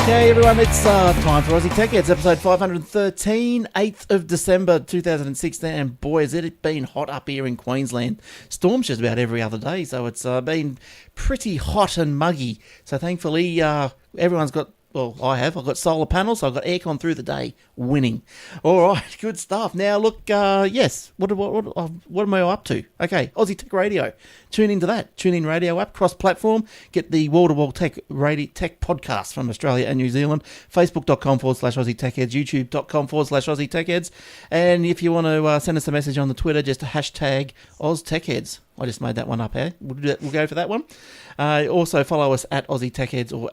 Okay, everyone, it's time for Aussie Tech Heads, episode 513, 8th of December 2016. And boy, has it been hot up here in Queensland. Storms just about every other day, so it's been pretty hot and muggy. So thankfully, everyone's got, well, I've got solar panels, so I've got aircon through the day, winning. All right, good stuff. Now, look, yes, what am I up to? Okay, Aussie Tech Radio. Tune into that. Tune in radio app, cross-platform. Get the wall-to-wall tech podcast from Australia and New Zealand. Facebook.com/Aussie Tech Heads. YouTube.com/Aussie Tech Heads. And if you want to send us a message on the Twitter, just hashtag Oz Tech Heads. I just made that one up, eh? We'll go for that one. Also, follow us at Aussie Tech Heads or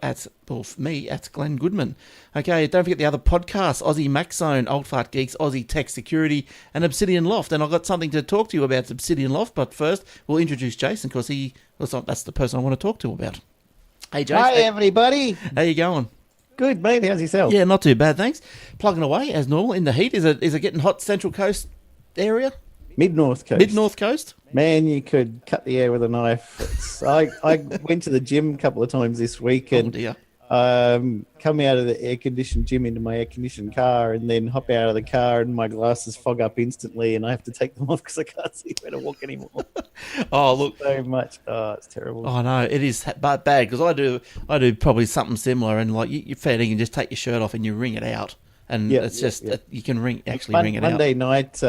me, at Glenn Goodman. Okay, don't forget the other podcasts, Aussie Mac Zone, Old Fart Geeks, Aussie Tech Security, and Obsidian Loft. And I've got something to talk to you about Obsidian Loft, but first, we'll introduce Jason, because that's the person I want to talk to about. Hey, Jason. Hi, everybody. How you going? Good, mate. How's yourself? Yeah, not too bad, thanks. Plugging away, as normal, in the heat. Is it getting hot Central Coast area? Mid-North Coast. Mid-North Coast? Man, you could cut the air with a knife. I went to the gym a couple of times this week and come out of the air-conditioned gym into my air-conditioned car and then hop out of the car and my glasses fog up instantly and I have to take them off because I can't see where to walk anymore. Oh, look. So much. Oh, it's terrible. Oh, no, it is bad because I do probably something similar, and like you're fair, you can just take your shirt off and you wring it out. And it's just, you can ring it out. Monday night,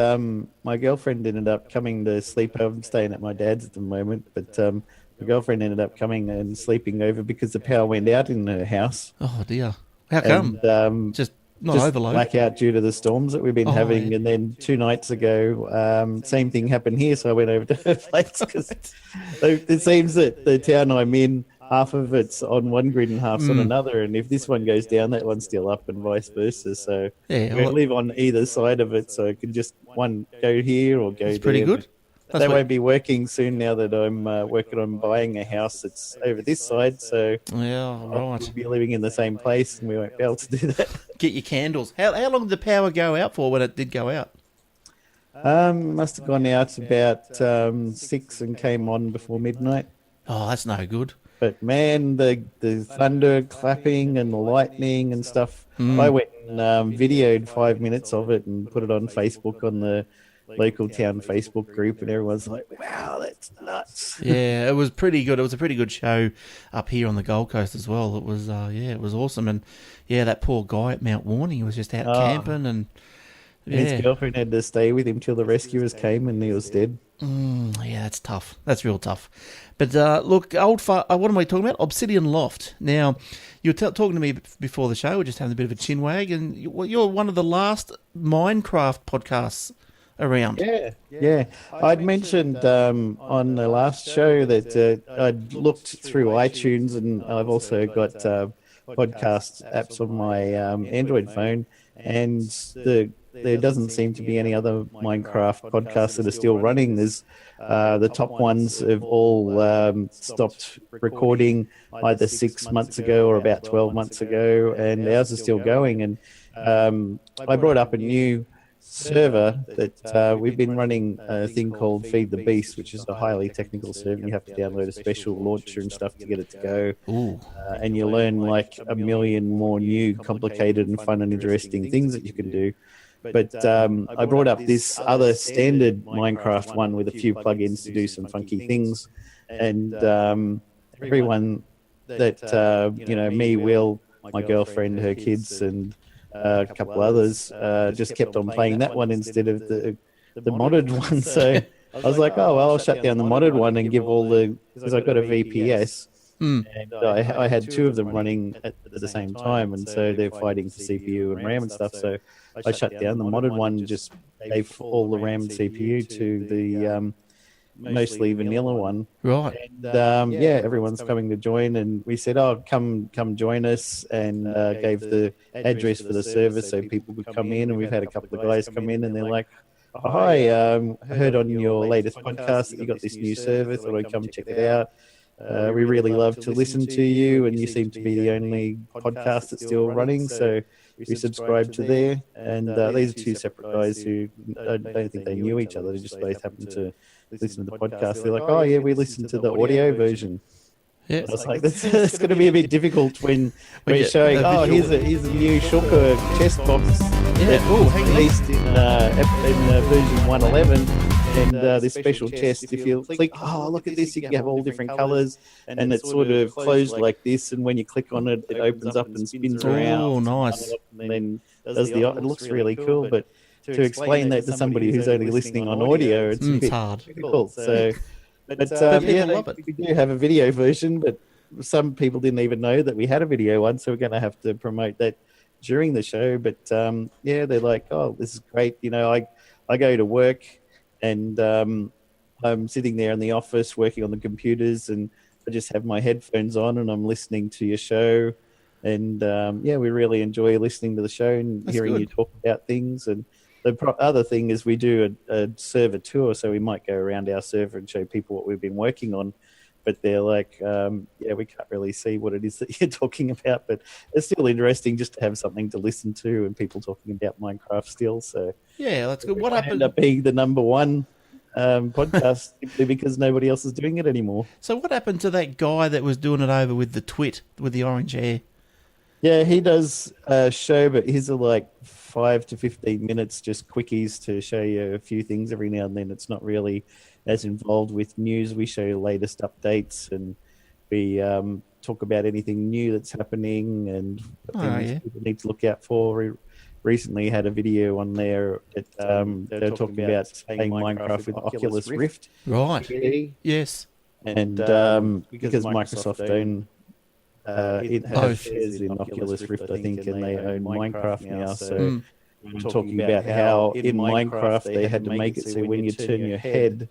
my girlfriend ended up coming to sleep. I'm staying at my dad's at the moment, but my girlfriend ended up coming and sleeping over because the power went out in her house. Oh, dear. How come? And, just not just overload? Blackout due to the storms that we've been having. Yeah. And then 2 nights ago, same thing happened here, so I went over to her place because it seems that the town I'm in, half of it's on one grid and half's on another, and if this one goes down, that one's still up, and vice versa. So we live on either side of it, so it can just one go here or go there. Pretty good. They won't be working soon now that I'm working on buying a house that's over this side. So We'll be living in the same place, and we won't be able to do that. Get your candles. How long did the power go out for when it did go out? Must have gone out about 6 and came on before midnight. Oh, that's no good. But man, the thunder clapping and the lightning and stuff. I went and videoed 5 minutes of it and put it on Facebook on the local town Facebook group, and everyone's like, "Wow, that's nuts!" Yeah, it was pretty good. It was a pretty good show up here on the Gold Coast as well. It was, it was awesome. And that poor guy at Mount Warning, he was just out camping, and his girlfriend had to stay with him till the rescuers came, and he was dead. Yeah, that's tough. That's real tough. But look, what am I talking about? Obsidian Loft. Now, you were talking to me before the show. We're just having a bit of a chin wag, and you're one of the last Minecraft podcasts around. Yeah. I'd mentioned on the last show that I'd looked through iTunes, and I've also got podcast apps on my Android phone, and there doesn't seem to be any other Minecraft podcasts that are still running. There's the top ones have all stopped recording either 6 months ago or about 12 months ago, and ours is still going. And I brought up a new server that we've been running a thing called Feed the Beast, which is a highly technical server. You have to download a special launcher and stuff to get it to go. And you learn like a million more new complicated and fun and interesting things that you can do. But I brought up this other standard Minecraft one with a few plugins to do some funky things. And everyone that, me, Will, my girlfriend, her kids, and a couple others just kept on playing that one instead of the modded one. So I was like, oh, well, I'll shut down the modded one and give all because I've got a VPS. And I had 2 of them running at the same time, and so they're fighting for CPU and RAM and stuff. So I shut down the modded one and just gave all the RAM and CPU to the mostly vanilla one. Right. And everyone's coming to join, and we said, oh, come join us, and gave the address for the server so people could come in. And we've had a couple of guys come in, and they're like, oh, hi, I heard on your latest podcast that you got this new server, thought I'd come check it out. We really love to listen to you, and you seem to be the only podcast that's still running, so we subscribe to there. And these are 2 separate guys who I don't think they knew each other. They just both happened to listen to the podcast. They're like, oh yeah, we listened to the audio version. Yeah. I was like, that's going to be a bit difficult when When we're you- showing, a oh, visual. here's a new Shulker chest box Yeah. Oh, hang on. released in version 111, and this special chest, if you click, oh, look at this, you can have all different colors, and it's sort of closed like this, and when you click on it, it opens up and spins around. Oh, nice. And then does it looks really cool, but to explain that to somebody who's only listening on audio, it's a It's bit hard. difficult. So, but people yeah, love it. we do have a video version, but some people didn't even know that we had a video one, so we're going to have to promote that during the show. But yeah, they're like, oh, this is great. You know, I go to work and I'm sitting there in the office working on the computers, and I just have my headphones on and I'm listening to your show. And yeah, we really enjoy listening to the show and That's hearing good. you talk about things. And the other thing is we do a server tour, so we might go around our server and show people what we've been working on. But they're like, yeah, we can't really see what it is that you're talking about. But it's still interesting just to have something to listen to and people talking about Minecraft still. So Yeah, that's good. we What might happened? end up being the number one podcast simply because nobody else is doing it anymore. So what happened to that guy that was doing it over with the twit with the orange hair? Yeah, he does a show, but his are like 5 to 15 minutes, just quickies to show you a few things every now and then. It's not really as involved with news. We show you latest updates, and we talk about anything new that's happening and things people need to look out for. We recently had a video on there that they're talking about playing Minecraft with Oculus Rift. Right. Yes. And because Microsoft own it has shares in Oculus Rift, I think, and they own Minecraft now. So we're talking about how in Minecraft they had to make it so when you turn your head,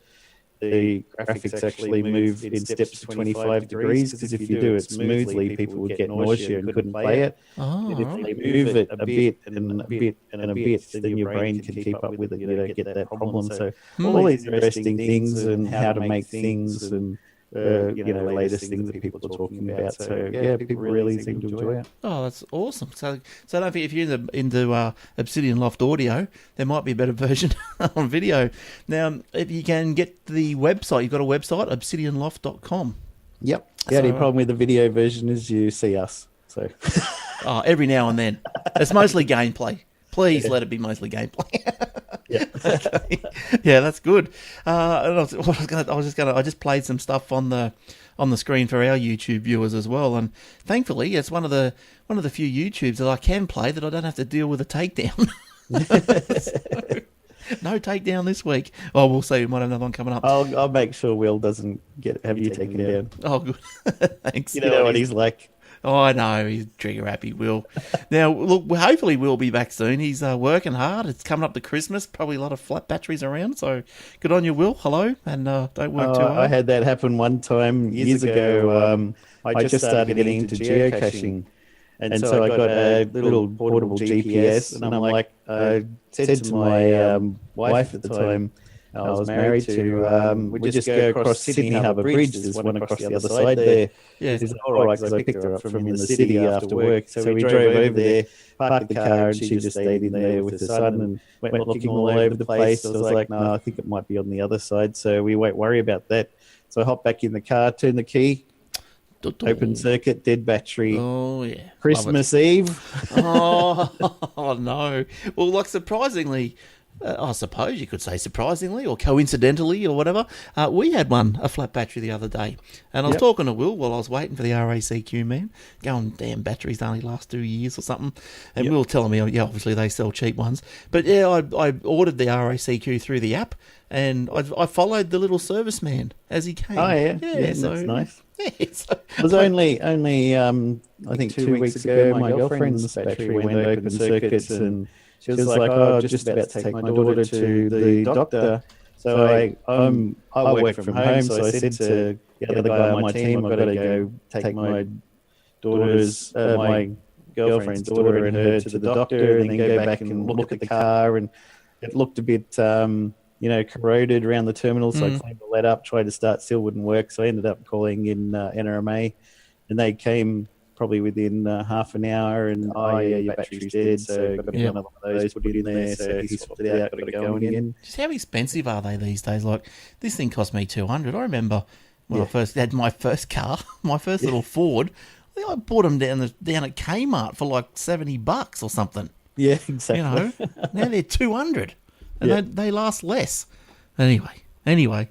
the graphics actually move in steps 25 degrees, because if you do it smoothly, people would get nausea and couldn't play it. Oh, But if right. they move it a bit and a bit and a bit, then your brain can keep up with it. You don't get that problem. So all these interesting things and how to make things and latest things that people are talking about. So yeah, people really seem to enjoy it. Oh, that's awesome. So don't forget, if you're into Obsidian Loft audio, there might be a better version on video. Now, if you can get the website, you've got a website, obsidianloft.com. Yep. The only problem with the video version is you see us. So Every now and then. It's mostly gameplay. Please let it be mostly gameplay. yeah. Okay. Yeah, that's good. And I just played some stuff on the screen for our YouTube viewers as well, and thankfully it's one of the few YouTubes that I can play that I don't have to deal with a takedown. So, no takedown this week. Oh, we'll see. We might have another one coming up. I'll make sure Will doesn't have you taken down. Oh, good. Thanks. You know what he's like. Oh, I know. He's trigger happy, Will. Now, look, hopefully Will be back soon. He's working hard. It's coming up to Christmas. Probably a lot of flat batteries around. So good on you, Will. Hello. And don't work too hard. I had that happen one time years ago. I just started getting into geocaching. And so I got a little portable GPS. And I'm like, I said to my wife at the time I was married to, we just go across Sydney Harbour Bridge. There's one across the other side there. Yeah. She's like, all right, because I picked her up from in the city after work. So we drove over there, parked the car, and she just stayed in there with her son and went looking all over the place. I was like, no, I think it might be on the other side, so we won't worry about that. So I hopped back in the car, turned the key, open circuit, dead battery. Oh, yeah. Christmas Eve. Oh, no. Well, like, surprisingly, I suppose you could say surprisingly or coincidentally or whatever, we had a flat battery the other day. And I was talking to Will while I was waiting for the RACQ man, going, damn, batteries only last 2 years or something. And Will telling me, obviously they sell cheap ones. But yeah, I ordered the RACQ through the app, and I followed the little serviceman as he came. Oh, yeah. Yeah, so, that's nice. Yeah, so, It was only I think 2 weeks ago, my girlfriend's battery went open circuits, and she was like, oh, just about to take my daughter to the doctor. So I work from home, so I said to the other guy on my team, I've got to go take my girlfriend's daughter and her to the doctor, and then go back and look at the car. And it looked a bit, corroded around the terminal, so I cleaned all that up, tried to start, still wouldn't work. So I ended up calling in NRMA, and they came probably within half an hour, and your battery's dead, so got to get another one of those, put it in there, so he swapped it out, got it going again. just how expensive are they these days? Like, this thing cost me $200. I remember when I first had my first car, my first little Ford. I think I bought them down at Kmart for like $70 or something. Yeah, exactly. You know, now they're 200, and they last less. Anyway,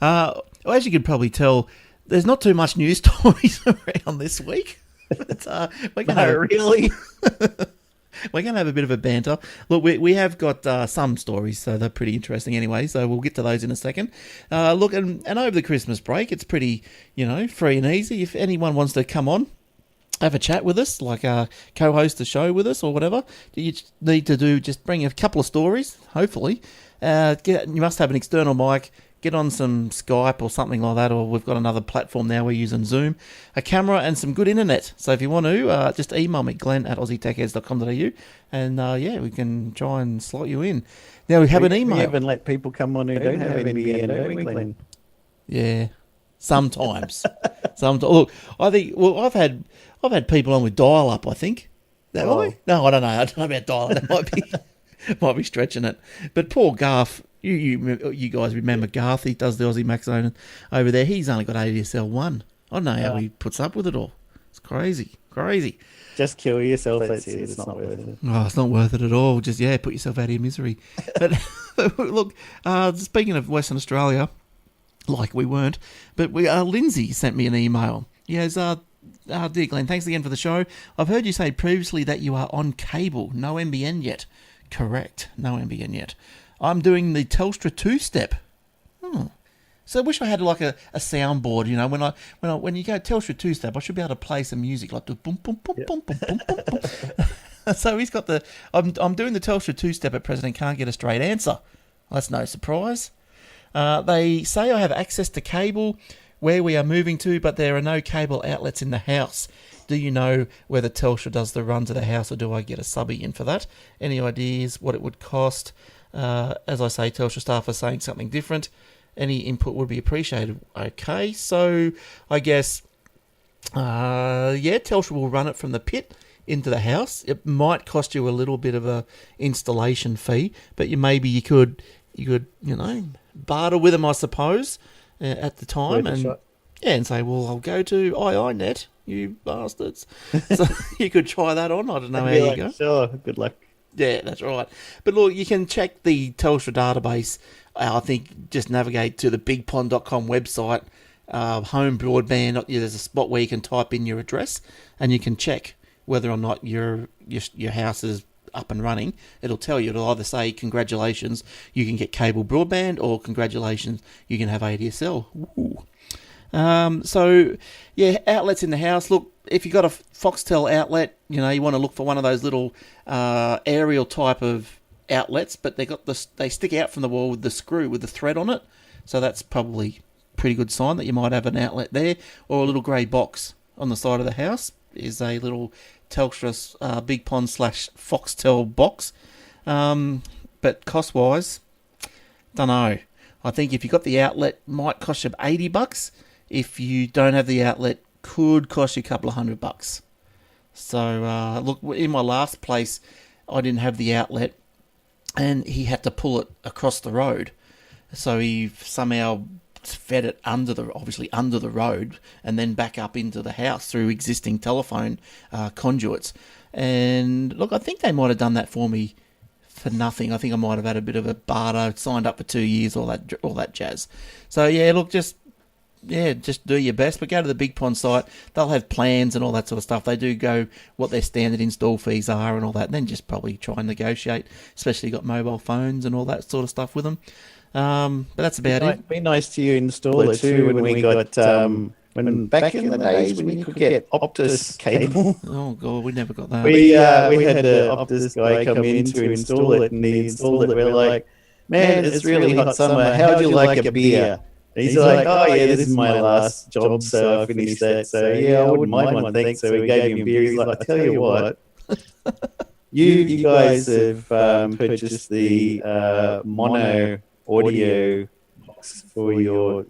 well, as you could probably tell, there's not too much news stories around this week. But, we're gonna really. We're going to have a bit of a banter. Look, we have got some stories, so they're pretty interesting anyway, so we'll get to those in a second. Look, and over the Christmas break, it's pretty, free and easy. If anyone wants to come on, have a chat with us, like co-host the show with us or whatever, you need to just bring a couple of stories, hopefully. You must have an external mic. Get on some Skype or something like that, or we've got another platform now, we're using Zoom, a camera and some good internet. So if you want to, just email me, glenn@aussietechheads.com.au, and we can try and slot you in. Now we have an email. We haven't let people come on who don't have NBN, don't we, Glenn? Yeah, sometimes. Look, I think, I've had people on with dial-up, I think. No, I don't know. I don't know about dial-up. That might be stretching it. But poor Garth. You guys remember Garth? He does the Aussie Max Zone over there. He's only got ADSL 1. I don't know how he puts up with it all. It's crazy. Just kill yourself. That's it. It's not worth it. Oh, it's not worth it at all. Just, put yourself out of your misery. But look, speaking of Western Australia, like we weren't, but Lindsay sent me an email. He goes, dear Glenn, thanks again for the show. I've heard you say previously that you are on cable. No NBN yet. Correct. No NBN yet. I'm doing the Telstra two-step. So I wish I had like a soundboard. When you go Telstra two-step, I should be able to play some music like the boom boom boom boom boom boom boom. So he's got the. I'm doing the Telstra two-step at present and can't get a straight answer. Well, that's no surprise. They say I have access to cable where we are moving to, but there are no cable outlets in the house. Do you know whether Telstra does the run to the house, or do I get a subby in for that? Any ideas what it would cost? As I say, Telstra staff are saying something different. Any input would be appreciated. Okay, so I guess, Telstra will run it from the pit into the house. It might cost you a little bit of a installation fee, but you could barter with them, I suppose, at the time, and say, well, I'll go to IINet, you bastards. So you could try that on. I don't know how you go. Sure, good luck. Yeah, that's right. But look, you can check the Telstra database. I think just navigate to the bigpond.com website, home broadband. There's a spot where you can type in your address and you can check whether or not your house is up and running. It'll tell you. It'll either say, congratulations, you can get cable broadband, or congratulations, you can have ADSL. Ooh. Outlets in the house. Look, if you've got a Foxtel outlet, you want to look for one of those little aerial type of outlets, but they stick out from the wall with the screw with the thread on it. So that's probably a pretty good sign that you might have an outlet there. Or a little grey box on the side of the house is a little Telstra Big Pond / Foxtel box. But cost-wise, don't know. I think if you got the outlet, might cost you $80. If you don't have the outlet, could cost you a couple of $100. So, look, in my last place, I didn't have the outlet, and he had to pull it across the road. So he somehow fed it under the road, and then back up into the house through existing telephone conduits. And look, I think they might have done that for me for nothing. I think I might have had a bit of a barter, signed up for 2 years, all that jazz. So yeah, look, just do your best, but go to the Big Pond site. They'll have plans and all that sort of stuff. They do go what their standard install fees are and all that, and then just probably try and negotiate, especially got mobile phones and all that sort of stuff with them. But that's about it. It'd be nice to install it too when we got... when back in the days when you could get Optus cable. Oh god, we never got that. We had the Optus guy come in to install it, and he installed it. We're like, man, it's really hot summer. How do you like a beer? And he's like, oh yeah, this is my last job, so I finished that. So yeah, I wouldn't mind one, thanks. So we gave him beer. He's like, I tell you what, you guys have purchased the mono audio box for your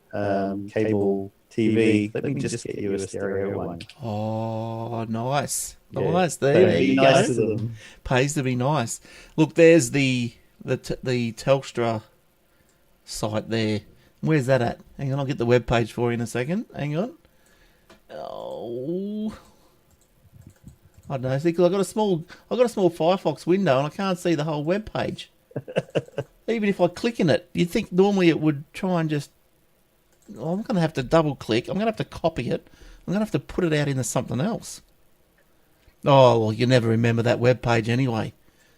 cable TV. Let me just get you a stereo one. Oh, nice. Yeah. Nice. There you nice go. to them. Pays to be nice. Look, there's the Telstra site there. Where's that at? Hang on, I'll get the web page for you in a second. Hang on. Oh, I don't know. See, 'cause I've got a small Firefox window and I can't see the whole web page. Even if I click in it, you'd think normally it would try and just. Oh, I'm going to have to double click. I'm going to have to copy it. I'm going to have to put it out into something else. Oh, well, you never remember that web page anyway.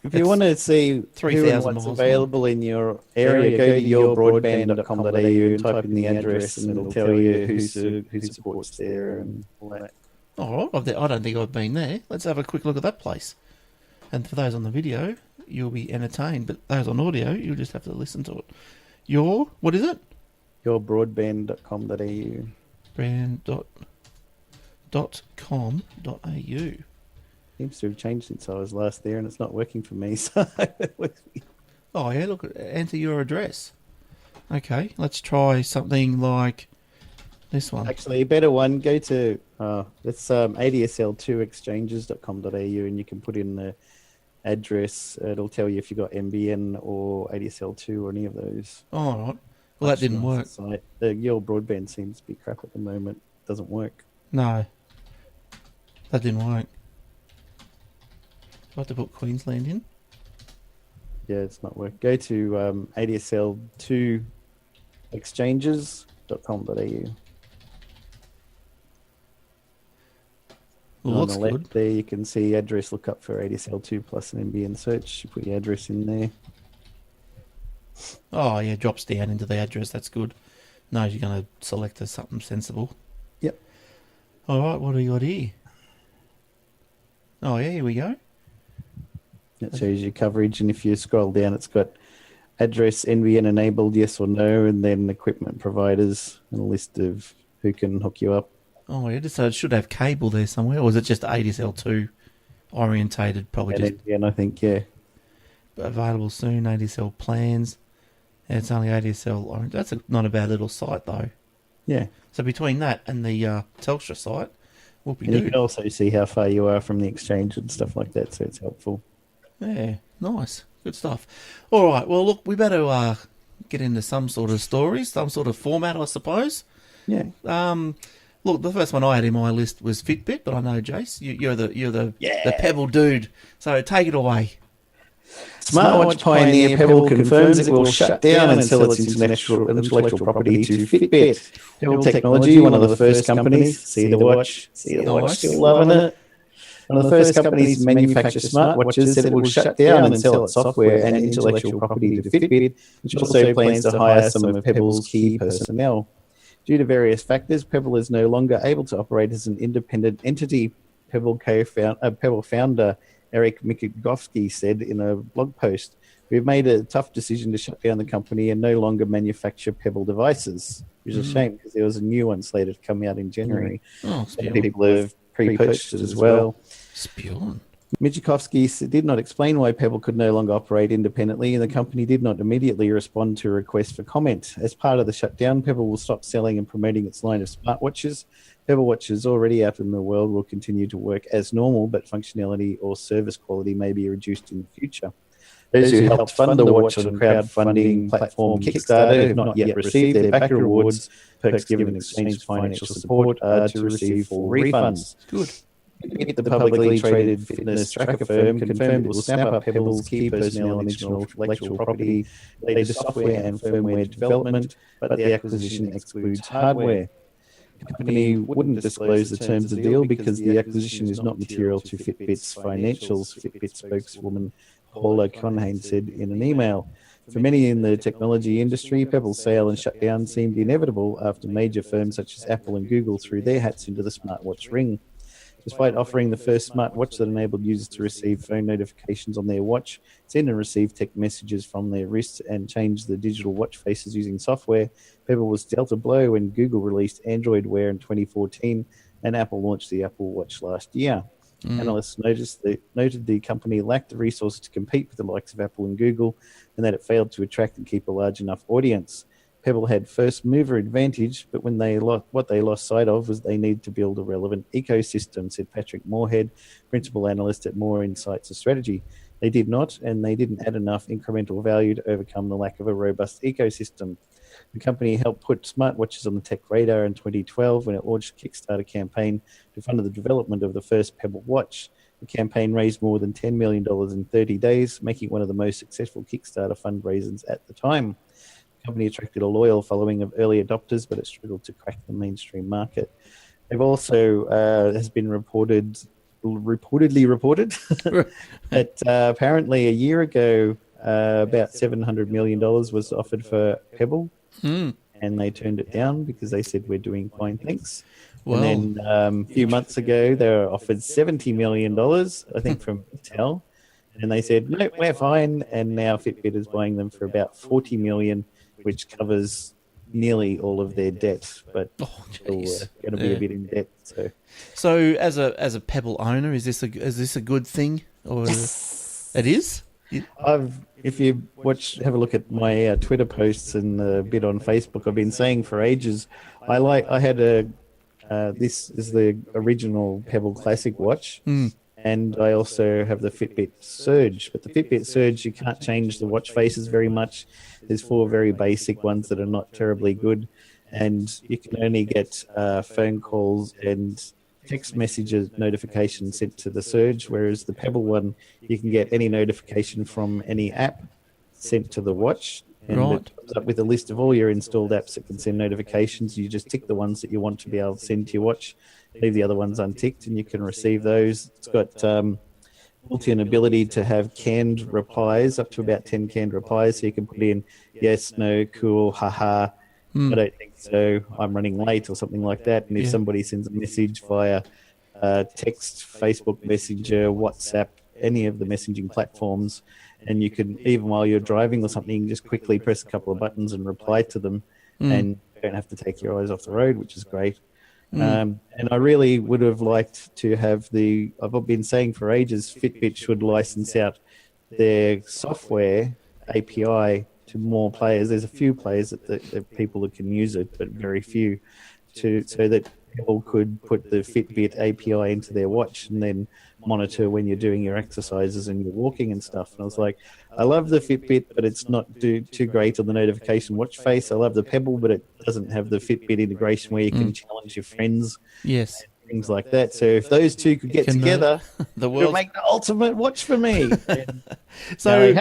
If you want to see 3,000 what's miles available in your area, go to yourbroadband.com.au and type in the address, and it'll tell you who supports there and all that. All right, I don't think I've been there. Let's have a quick look at that place. And for those on the video, you'll be entertained, but those on audio, you'll just have to listen to it. What is it? Yourbroadband.com.au. Brand.com.au. Seems to have changed since I was last there, and it's not working for me. So, oh yeah, look, enter your address. Okay, let's try something like this one. Actually, a better one. Go to it's adsl2exchanges.com.au, and you can put in the address. It'll tell you if you got NBN or ADSL2 or any of those. Oh, all right. Well, that didn't work. Your broadband seems to be crap at the moment. It doesn't work. No, that didn't work. Do I have to put Queensland in? Yeah, it's not working. Go to adsl2exchanges.com.au. Well, looks good. There you can see address lookup for ADSL2 plus an NBN search. You put your address in there. Oh, yeah, drops down into the address. That's good. No, you're going to select something sensible. Yep. All right, what do you got here? Oh, yeah, here we go. It shows your coverage, and if you scroll down, it's got address, NBN enabled, yes or no, and then equipment providers and a list of who can hook you up. Oh, yeah, so it should have cable there somewhere, or is it just ADSL2 orientated? Probably and just. NBN, I think, yeah. Available soon, ADSL plans. And it's only ADSL orange. That's not a bad little site, though. Yeah. So between that and the Telstra site, we'll be and good. You can also see how far you are from the exchange and stuff like that, so it's helpful. Yeah, nice. Good stuff. All right, well, look, we better get into some sort of stories, some sort of format, I suppose. Yeah. Look, the first one I had in my list was Fitbit, but I know, Jace, you're the Pebble dude. So take it away. Smartwatch pioneer Pebble confirms it will shut down and sell its intellectual property to Fitbit. Pebble Technology, one of the first companies. See the watch, still loving it. One of the first companies to manufacture smartwatches said it will shut down and sell its software and intellectual property to Fitbit, which also plans to hire some of Pebble's key personnel. Due to various factors, Pebble is no longer able to operate as an independent entity. Pebble founder Eric Mikigovsky said in a blog post, "We've made a tough decision to shut down the company and no longer manufacture Pebble devices," which is a shame because there was a new one slated to come out in January. Some people have pre-purchased it as well. Spewing. Michikovsky did not explain why Pebble could no longer operate independently, and the company did not immediately respond to a request for comment. As part of the shutdown, Pebble will stop selling and promoting its line of smartwatches. Pebble watches already out in the world will continue to work as normal, but functionality or service quality may be reduced in the future. Those who helped fund the watch on crowdfunding platform Kickstarter have not yet received their backer rewards. Perks given in exchange for financial support are to receive full refunds. Good. The publicly traded fitness tracker firm confirmed it will snap up Pebble's key personnel and intellectual property related to software and firmware development, but the acquisition excludes hardware. The company wouldn't disclose the terms of the deal because the acquisition is not material to Fitbit's financials, Fitbit spokeswoman Paula Conhane said in an email. For many in the technology industry, Pebble's sale and shutdown seemed inevitable after major firms such as Apple and Google threw their hats into the smartwatch ring. Despite offering the first smartwatch that enabled users to receive phone notifications on their watch, send and receive text messages from their wrists, and change the digital watch faces using software, Pebble was dealt a blow when Google released Android Wear in 2014 and Apple launched the Apple Watch last year. Analysts noted the company lacked the resources to compete with the likes of Apple and Google, and that it failed to attract and keep a large enough audience. Pebble had first mover advantage, but what they lost sight of was they need to build a relevant ecosystem, said Patrick Moorhead, principal analyst at Moore Insights and Strategy. They did not, and they didn't add enough incremental value to overcome the lack of a robust ecosystem. The company helped put smartwatches on the tech radar in 2012 when it launched a Kickstarter campaign to fund the development of the first Pebble watch. The campaign raised more than $10 million in 30 days, making it one of the most successful Kickstarter fundraisers at the time. The company attracted a loyal following of early adopters, but it struggled to crack the mainstream market. They've also has been reportedly reported that apparently a year ago, about $700 million was offered for Pebble, and they turned it down because they said we're doing fine, thanks. Well, and then a few months ago, they were offered $70 million, I think, from Intel, and they said no, we're fine. And now Fitbit is buying them for about $40 million, which covers nearly all of their debt, but still going to be a bit in debt. So as a Pebble owner, is this a good thing, or it is? If you have a look at my Twitter posts and a bit on Facebook, I've been saying for ages, this is the original Pebble Classic watch, and I also have the Fitbit Surge. But the Fitbit Surge, you can't change the watch faces very much. There's 4 very basic ones that are not terribly good, and you can only get phone calls and text messages notifications sent to the Surge, whereas the Pebble one, you can get any notification from any app sent to the watch, and it comes up with a list of all your installed apps that can send notifications. You just tick the ones that you want to be able to send to your watch, leave the other ones unticked, and you can receive those. It's got built-in ability to have canned replies, up to about 10 canned replies, so you can put in yes, no, cool, haha, I don't think so, I'm running late, or something like that. And if somebody sends a message via text, Facebook Messenger, WhatsApp, any of the messaging platforms, and you can, even while you're driving or something, you can just quickly press a couple of buttons and reply to them, and you don't have to take your eyes off the road, which is great. And I really would have liked to have I've been saying for ages, Fitbit should license out their software API to more players. There's a few players that people that can use it, but very few, so that people could put the Fitbit API into their watch and then monitor when you're doing your exercises and you're walking and stuff. And I was like, I love the Fitbit, but it's not too great on the notification watch face. I love the Pebble, but it doesn't have the Fitbit integration where you can challenge your friends. Yes. Things like that. So if those two could get together, it'll make the ultimate watch for me. So,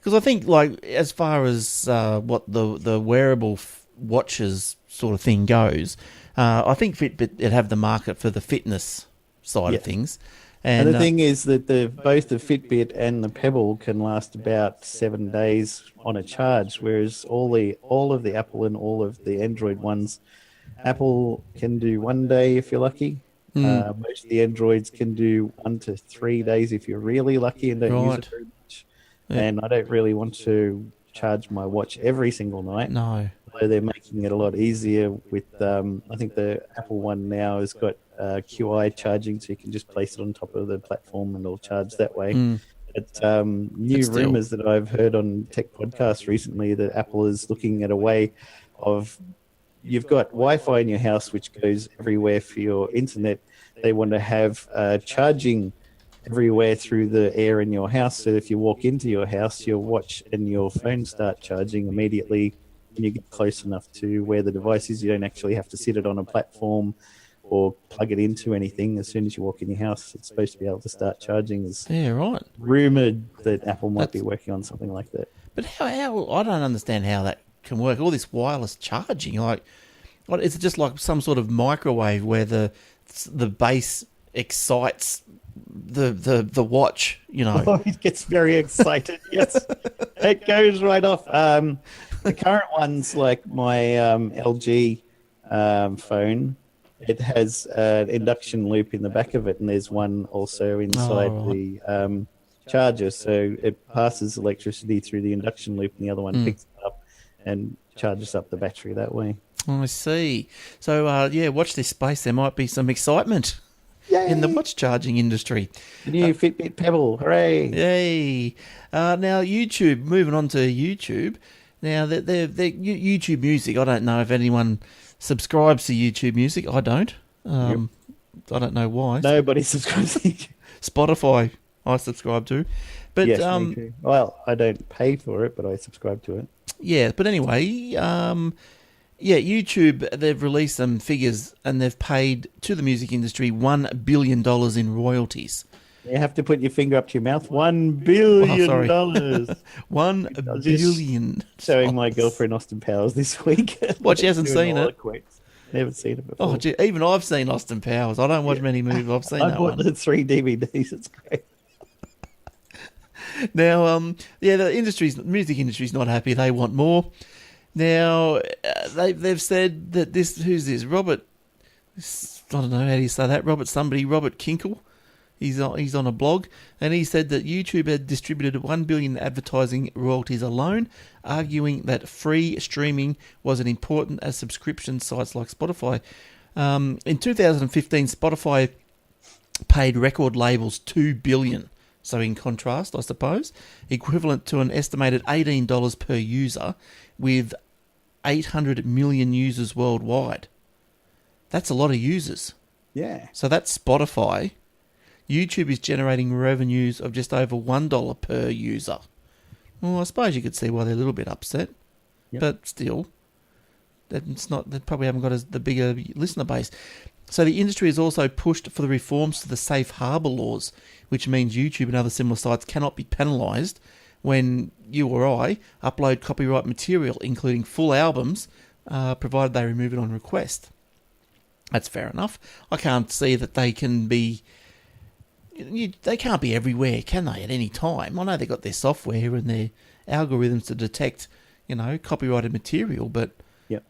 because I think, like, as far as what the wearable watches sort of thing goes, I think Fitbit would have the market for the fitness side of things. And the thing is that both the Fitbit and the Pebble can last about 7 days on a charge, whereas all of the Apple and all of the Android ones, Apple can do 1 day if you're lucky. Most of the Androids can do 1 to 3 days if you're really lucky and don't use it very much. Yeah. And I don't really want to charge my watch every single night. No. Although they're making it a lot easier with, I think the Apple one now has got QI charging, so you can just place it on top of the platform and it'll charge that way. But new rumours that I've heard on tech podcasts recently that Apple is looking at a way of, you've got Wi-Fi in your house which goes everywhere for your internet. They want to have charging everywhere through the air in your house, so if you walk into your house, your watch and your phone start charging immediately when you get close enough to where the device is. You don't actually have to sit it on a platform or plug it into anything. As soon as you walk in your house, it's supposed to be able to start charging. Rumoured that Apple might be working on something like that. But how I don't understand how that can work. All this wireless charging, like, what is it? Just like some sort of microwave where the base excites the watch, you know? Oh, it gets very excited. Yes, it goes right off. The current ones, like my LG phone, it has an induction loop in the back of it, and there's one also inside the charger. So it passes electricity through the induction loop, and the other one picks it up and charges up the battery that way. I see. So, watch this space. There might be some excitement in the watch charging industry. The new Fitbit Pebble, hooray! Yay! Now, YouTube, moving on to YouTube. Now, the YouTube Music, I don't know if anyone subscribes to YouTube Music. I don't. I don't know why. Nobody subscribes to YouTube. Spotify, I subscribe to. But Yes, me too. Well, I don't pay for it, but I subscribe to it. yeah. But anyway, yeah, YouTube, they've released some figures and they've paid to the music industry $1 billion in royalties. You have to put your finger up to your mouth. $1 Oh, billion sorry. dollars. One I was just billion. showing my dollars. girlfriend Austin Powers this week. What, she hasn't Doing seen all it? the quotes. Never seen it Oh, before. gee, even I've seen Austin Powers. I don't watch many movies. I've seen I that bought one. the 3 DVDs. It's great. Now, yeah, the music industry's not happy. They want more. Now, they've said that who's this? Robert, I don't know how do you say that. Robert Kinkle. He's on a blog, and he said that YouTube had distributed $1 billion in advertising royalties alone, arguing that free streaming wasn't important as subscription sites like Spotify. In 2015, Spotify paid record labels $2 billion. So in contrast, I suppose, equivalent to an estimated $18 per user, with 800 million users worldwide. That's a lot of users. Yeah. So that's Spotify. YouTube is generating revenues of just over $1 per user. Well, I suppose you could see why they're a little bit upset. Yep. But still, it's not. They probably haven't got the bigger listener base. So the industry has also pushed for the reforms to the safe harbour laws, which means YouTube and other similar sites cannot be penalised when you or I upload copyright material, including full albums, provided they remove it on request. That's fair enough. I can't see that they can be... they can't be everywhere, can they, at any time? I know they've got their software and their algorithms to detect, copyrighted material, but Yep.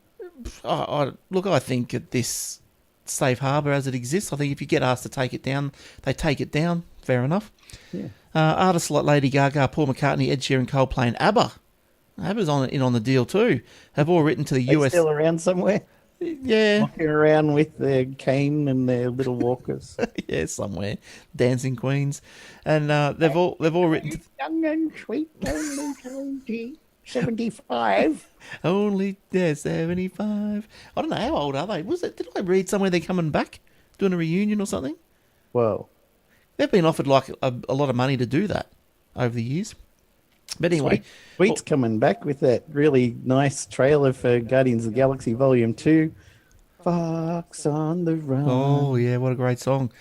I think at this safe harbour as it exists, I think if you get asked to take it down, they take it down. Fair enough. Yeah. Artists like Lady Gaga, Paul McCartney, Ed Sheeran, Coldplay and ABBA's on the deal too, have all written to the US... still around somewhere? Yeah. Walking around with their cane and their little walkers. Yeah, somewhere. Dancing Queens. And they've all written to... Young and sweet, only 75. Only 75. I don't know, how old are they? Did I read somewhere they're coming back? Doing a reunion or something? Whoa. They've been offered like a lot of money to do that over the years. But anyway... Sweet's coming back with that really nice trailer for Guardians of the Galaxy Volume 2. Fox on the Run. Oh, yeah, what a great song.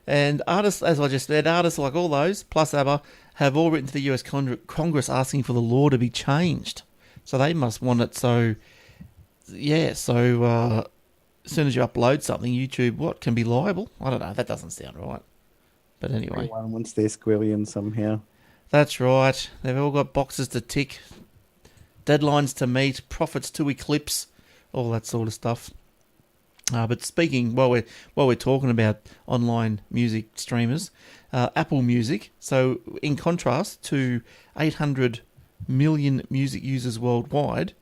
And artists, as I just said, artists like all those, plus ABBA, have all written to the US Congress asking for the law to be changed. So they must want it so... Yeah, so as soon as you upload something, YouTube, can be liable? I don't know, that doesn't sound right. But anyway. Everyone wants their squillion somehow. That's right. They've all got boxes to tick, deadlines to meet, profits to eclipse, all that sort of stuff. But speaking, while we're talking about online music streamers, Apple Music. So in contrast to 800 million music users worldwide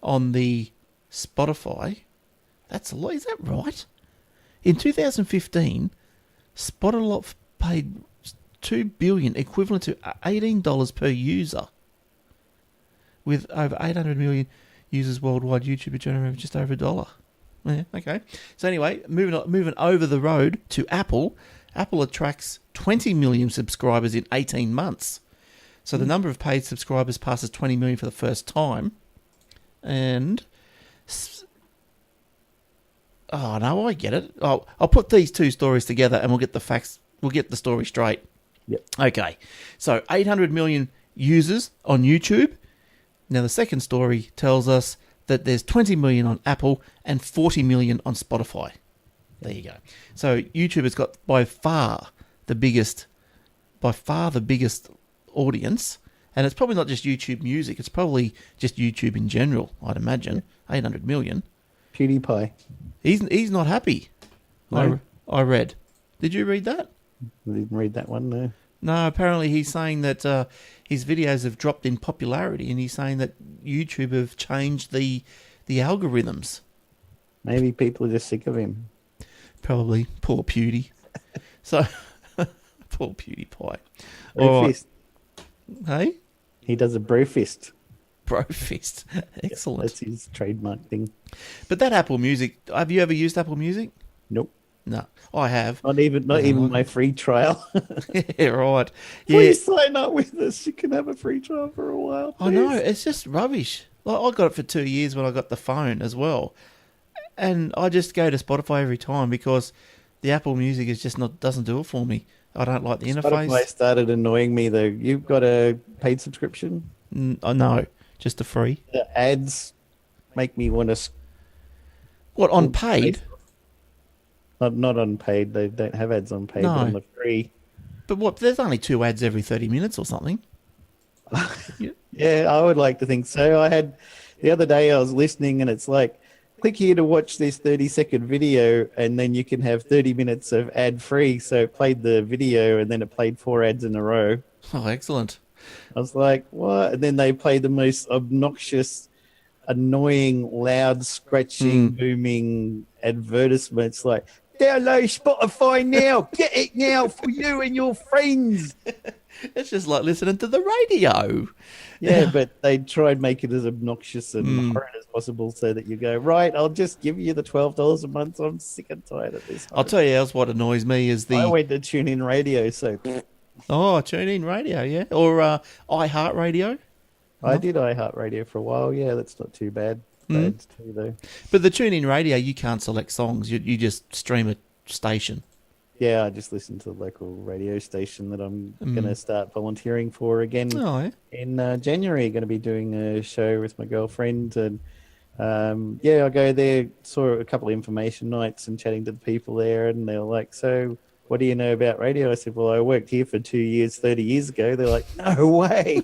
on the Spotify, that's a lot. Is that right? In 2015, Spotify paid $2 billion, equivalent to $18 per user. With over 800 million users worldwide, YouTube is generating just over $1. Yeah, okay. So anyway, moving over the road to Apple. Apple attracts 20 million subscribers in 18 months. So the number of paid subscribers passes 20 million for the first time. And... oh, no, I get it. I'll put these two stories together and we'll get the facts. We'll get the story straight. Yep. Okay, so 800 million users on YouTube. Now, the second story tells us that there's 20 million on Apple and 40 million on Spotify. There you go. So YouTube has got by far the biggest audience. And it's probably not just YouTube Music. It's probably just YouTube in general, I'd imagine. 800 million. PewDiePie. He's not happy. No. I read. Did you read that? I didn't read that one, no. No, apparently he's saying that his videos have dropped in popularity, and he's saying that YouTube have changed the algorithms. Maybe people are just sick of him. Probably. Poor Pewdie. So, poor PewDiePie. Bro fist. Hey? He does a bro fist. Bro fist. Excellent. That's his trademark thing. But that Apple Music, have you ever used Apple Music? Nope. No, I have. Not I don't even like my free trial. it. Yeah, right. Yeah, Please sign up with us. You can have a free trial for a while, I know. please. It's just rubbish. Like, I got it for 2 years when I got the phone as well. And I just go to Spotify every time because the Apple Music is just not doesn't do it for me. I don't like the Spotify interface. started annoying me though. You've got a paid subscription. I know, just a free. The ads make me want to What, on pull the paid? face off. Not on paid. They don't have ads on paid, but on No, the free. but what? There's only 2 ads every 30 minutes or something. Yeah. Yeah, I would like to think so. I had the other day I was listening and it's like, click here to watch this 30-second video and then you can have 30 minutes of ad free. So it played the video and then it played 4 ads in a row. Oh, excellent. I was like, what? And then they played the most obnoxious, annoying, loud, scratching, Hmm. booming advertisements like, download Spotify now, get it now for you and your friends. It's just like listening to the radio. Yeah, but they try and make it as obnoxious and Hmm. horrid as possible so that you go, right, I'll just give you the $12 a month. I'm sick and tired of this. I'll tell you else what annoys me is I the went to tune in radio, so tune in radio, yeah, or iHeartRadio. I did iHeartRadio for a while. Yeah, that's not too bad. Hmm. Bad too, though. But the tune in radio, you can't select songs. You just stream a station. Yeah, I just listened to the local radio station that I'm going Mm. to start volunteering for again Oh, yeah. in January. Going to be doing a show with my girlfriend, and yeah, I go there. Saw a couple of information nights and chatting to the people there, and they're like, "So, what do you know about radio?" I said, "Well, I worked here for 2 years, 30 years ago." They're like, "No way!"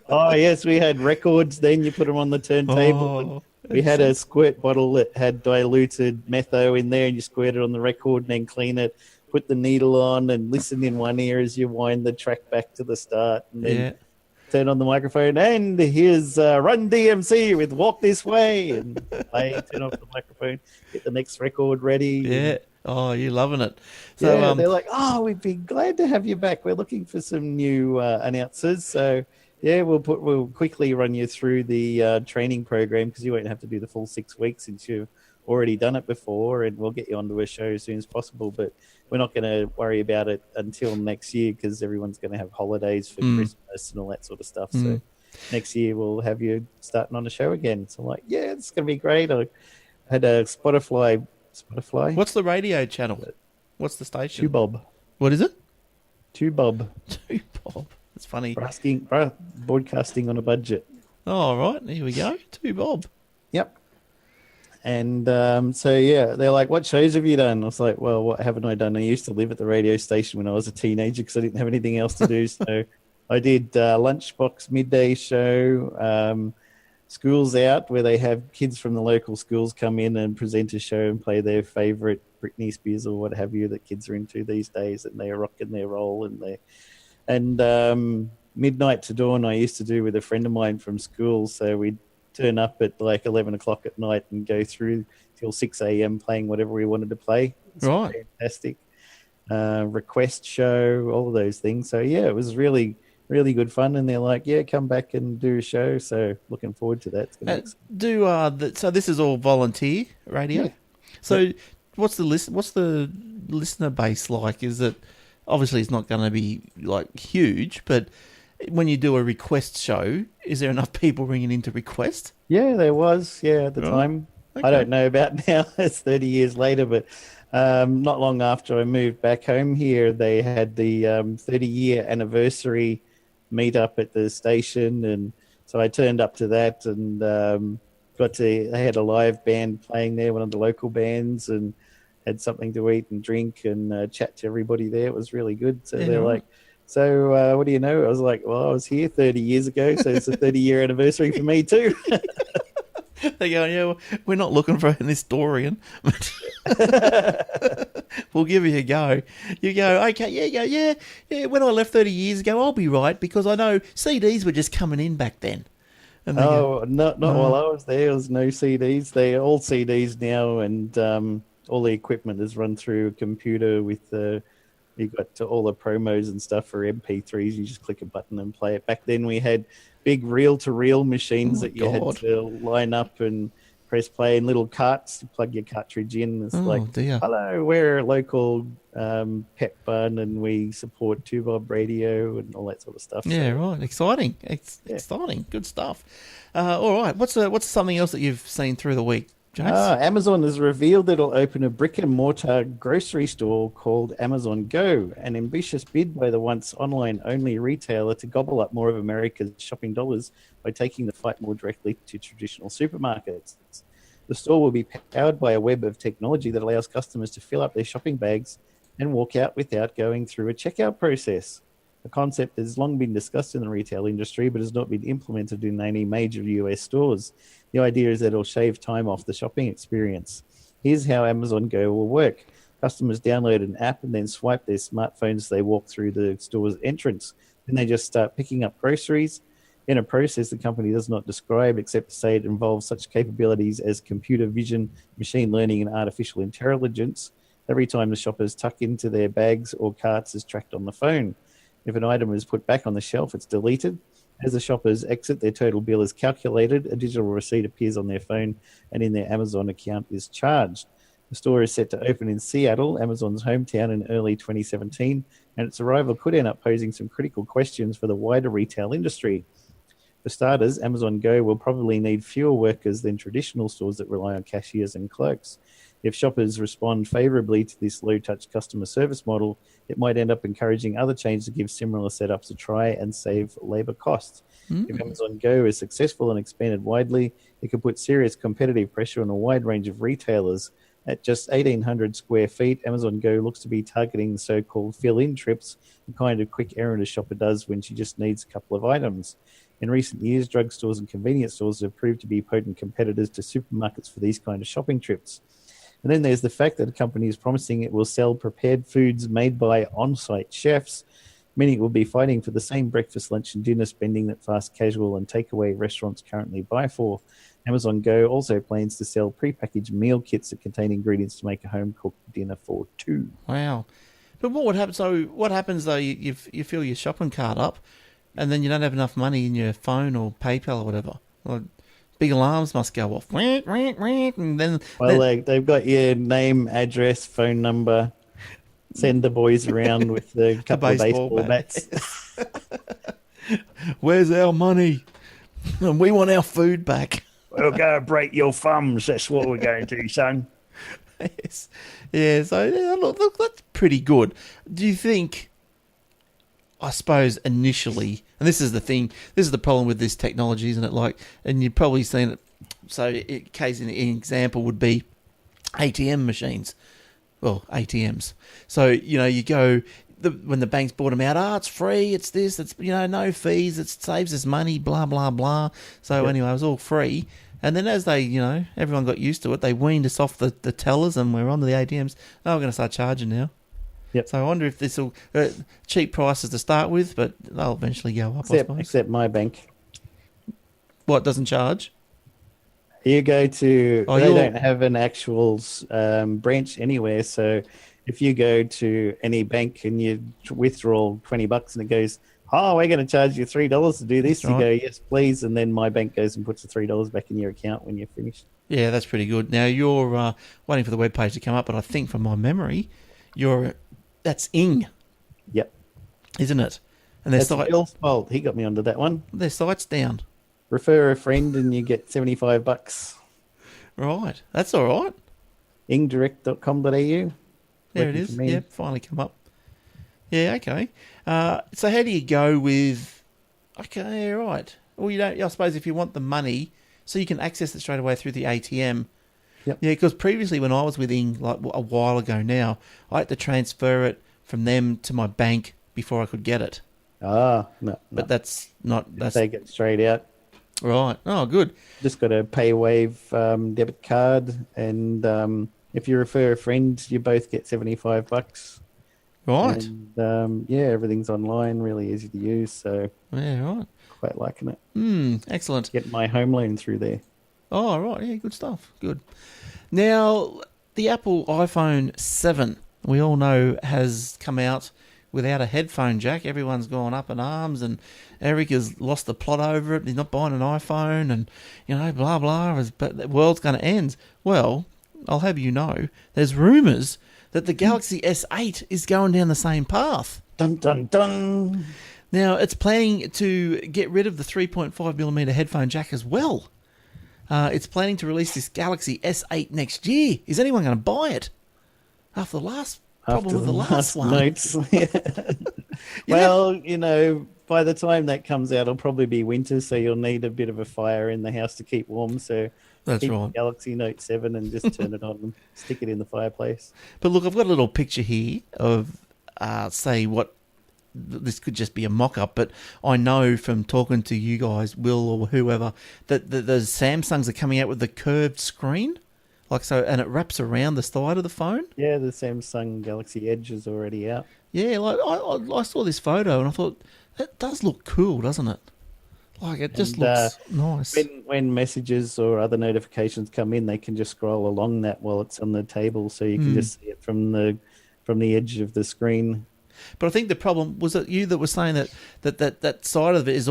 Oh yes, we had records. Then you put them on the turntable. And Oh, we had a squirt bottle that had diluted metho in there, and you squirt it on the record and then clean it. Put the needle on and listen in one ear as you wind the track back to the start, and then yeah. turn on the microphone. And here's Run DMC with "Walk This Way," and play. Turn off the microphone. Get the next record ready. Yeah. Oh, you're loving it. So, Yeah, they're like, "Oh, we'd be glad to have you back. We're looking for some new announcers." So, yeah, we'll quickly run you through the training program because you won't have to do the full 6 weeks since you've already done it before, and we'll get you onto a show as soon as possible. But we're not going to worry about it until next year because everyone's going to have holidays for Christmas and all that sort of stuff. So, next year we'll have you starting on a show again. So, I'm like, yeah, it's going to be great. I had a Spotify. what's the radio channel? What's the station? Two Bob. What is it? Two Bob. Two Bob. That's funny. Broadcasting on a budget. Oh, all right. Here we go. Two Bob. Yep. And so, yeah, they're like, what shows have you done? I was like, well, what haven't I done? I used to live at the radio station when I was a teenager because I didn't have anything else to do. So I did Lunchbox Midday Show, Schools Out, where they have kids from the local schools come in and present a show and play their favorite Britney Spears or what have you that kids are into these days, and they're rocking their roll. And Midnight to Dawn I used to do with a friend of mine from school. So we'd turn up at like 11 o'clock at night and go through till 6 a.m. playing whatever we wanted to play. It's Right. fantastic. Request show, all of those things. So yeah, it was really, really good fun. And they're like, yeah, come back and do a show. So looking forward to that. It's gonna be So this is all volunteer radio. Yeah. So what's the listener base like? Is it obviously it's not going to be like huge, but when you do a request show, is there enough people ringing in to request? Yeah, there was. Yeah, at the Right. time. Okay. I don't know about now. It's 30 years later, but not long after I moved back home here, they had the 30-year anniversary meetup at the station, and so I turned up to that and they had a live band playing there, one of the local bands, and had something to eat and drink and chat to everybody there. It was really good. So Yeah, they're right. like, so what do you know? I was like, well, I was here 30 years ago, so it's a 30-year anniversary for me too. They go, yeah, well, we're not looking for an historian. We'll give you a go. You go, okay, yeah, you go, yeah. When I left 30 years ago, I'll be right because I know CDs were just coming in back then. And they go, Oh, not while I was there. There was no CDs. They're all CDs now, and all the equipment is run through a computer with you got all the promos and stuff for MP3s. You just click a button and play it. Back then we had big reel-to-reel machines Oh my that you God. had to line up and press play in little carts. You plug your cartridge in. It's like, Oh dear. hello, we're a local pet bun and we support 2Bob Radio and all that sort of stuff. Yeah, So, right. Exciting. yeah. Exciting. Good stuff. All right. What's something else that you've seen through the week, Jace? Amazon has revealed it'll open a brick and mortar grocery store called Amazon Go, an ambitious bid by the once online only retailer to gobble up more of America's shopping dollars by taking the fight more directly to traditional supermarkets. The store will be powered by a web of technology that allows customers to fill up their shopping bags and walk out without going through a checkout process. The concept has long been discussed in the retail industry, but has not been implemented in any major US stores. The idea is that it'll shave time off the shopping experience. Here's how Amazon Go will work. Customers download an app and then swipe their smartphones as they walk through the store's entrance. Then they just start picking up groceries in a process the company does not describe, except to say it involves such capabilities as computer vision, machine learning, and artificial intelligence. Every time the shoppers tuck into their bags or carts is tracked on the phone. If an item is put back on the shelf, it's deleted. As the shoppers exit, their total bill is calculated, a digital receipt appears on their phone, and in their Amazon account is charged. The store is set to open in Seattle, Amazon's hometown, in early 2017, and its arrival could end up posing some critical questions for the wider retail industry. For starters, Amazon Go will probably need fewer workers than traditional stores that rely on cashiers and clerks. If shoppers respond favorably to this low-touch customer service model, it might end up encouraging other chains to give similar setups a try and save labor costs. If Amazon Go is successful and expanded widely, it could put serious competitive pressure on a wide range of retailers. At just 1,800 square feet, Amazon Go looks to be targeting the so-called fill-in trips, the kind of quick errand a shopper does when she just needs a couple of items. In recent years, drugstores and convenience stores have proved to be potent competitors to supermarkets for these kind of shopping trips. And then there's the fact that the company is promising it will sell prepared foods made by on-site chefs, meaning it will be fighting for the same breakfast, lunch, and dinner spending that fast casual and takeaway restaurants currently buy for. Amazon Go also plans to sell prepackaged meal kits that contain ingredients to make a home-cooked dinner for two. Wow. But what would happen? So what happens though? You fill your shopping cart up, and then you don't have enough money in your phone or PayPal or whatever. Well, big alarms must go off. And then they've got your name, address, phone number. Send the boys around with the couple of baseball bats. Where's our money? And we want our food back. We'll go break your thumbs. That's what we're going to do, son. Yes. Yeah, so look, that's pretty good. Do you think, I suppose initially, and this is the thing, this is the problem with this technology, isn't it? Like, and you've probably seen it. So, an example would be ATM machines. Well, ATMs. So, you go, when the banks bought them out, it's free, it's this, it's, no fees, it saves us money, blah, blah, blah. So anyway, it was all free. And then as they, everyone got used to it, they weaned us off the tellers and we're on to the ATMs. Oh, we're going to start charging now. Yep. So I wonder if this will, cheap prices to start with, but they'll eventually go up, I suppose. Except my bank. What, doesn't charge? You go to, they don't have an actual branch anywhere. So if you go to any bank and you withdraw $20 and it goes, oh, we're going to charge you $3 to do this. That's right. You go, yes, please. And then my bank goes and puts the $3 back in your account when you're finished. Yeah, that's pretty good. Now, you're waiting for the webpage to come up, but I think from my memory, that's Ing. Yep. Isn't it? And that's Bill's fault. He got me onto that one. Their site's down. Refer a friend and you get $75. Right. That's all right. ingdirect.com.au. There it is. Yep, finally come up. Yeah, okay. So how do you go with... Okay, right. Well, I suppose if you want the money, so you can access it straight away through the ATM. Yep. Yeah, because previously when I was with Ing, like a while ago now, I had to transfer it from them to my bank before I could get it. Ah, no. But that's not... Take it straight out. Right. Oh, good. Just got a PayWave debit card, and if you refer a friend, you both get $75. Right. And, everything's online, really easy to use. So yeah, right. Quite liking it. Excellent. Get my home loan through there. Oh, right. Yeah, good stuff. Good. Now, the Apple iPhone 7, we all know, has come out without a headphone jack. Everyone's gone up in arms, and Eric has lost the plot over it. He's not buying an iPhone, and blah blah. But the world's going to end. Well, I'll have you know, there's rumours that the Galaxy S8 is going down the same path. Dun dun dun. Now it's planning to get rid of the 3.5mm headphone jack as well. It's planning to release this Galaxy S8 next year. Is anyone going to buy it? After the last problem with the last one. Notes. Well, by the time that comes out, it'll probably be winter, so you'll need a bit of a fire in the house to keep warm. So that's keep right. The Galaxy Note 7 and just turn it on and stick it in the fireplace. But look, I've got a little picture here of, say, what this could just be a mock-up, but I know from talking to you guys, Will or whoever, that the Samsungs are coming out with the curved screen, like so, and it wraps around the side of the phone. Yeah, the Samsung Galaxy Edge is already out. Yeah, like I saw this photo and I thought, that does look cool, doesn't it? Like, it just looks nice. When messages or other notifications come in, they can just scroll along that while it's on the table, so you can just see it from the edge of the screen. But I think the problem was that you that was saying that side of it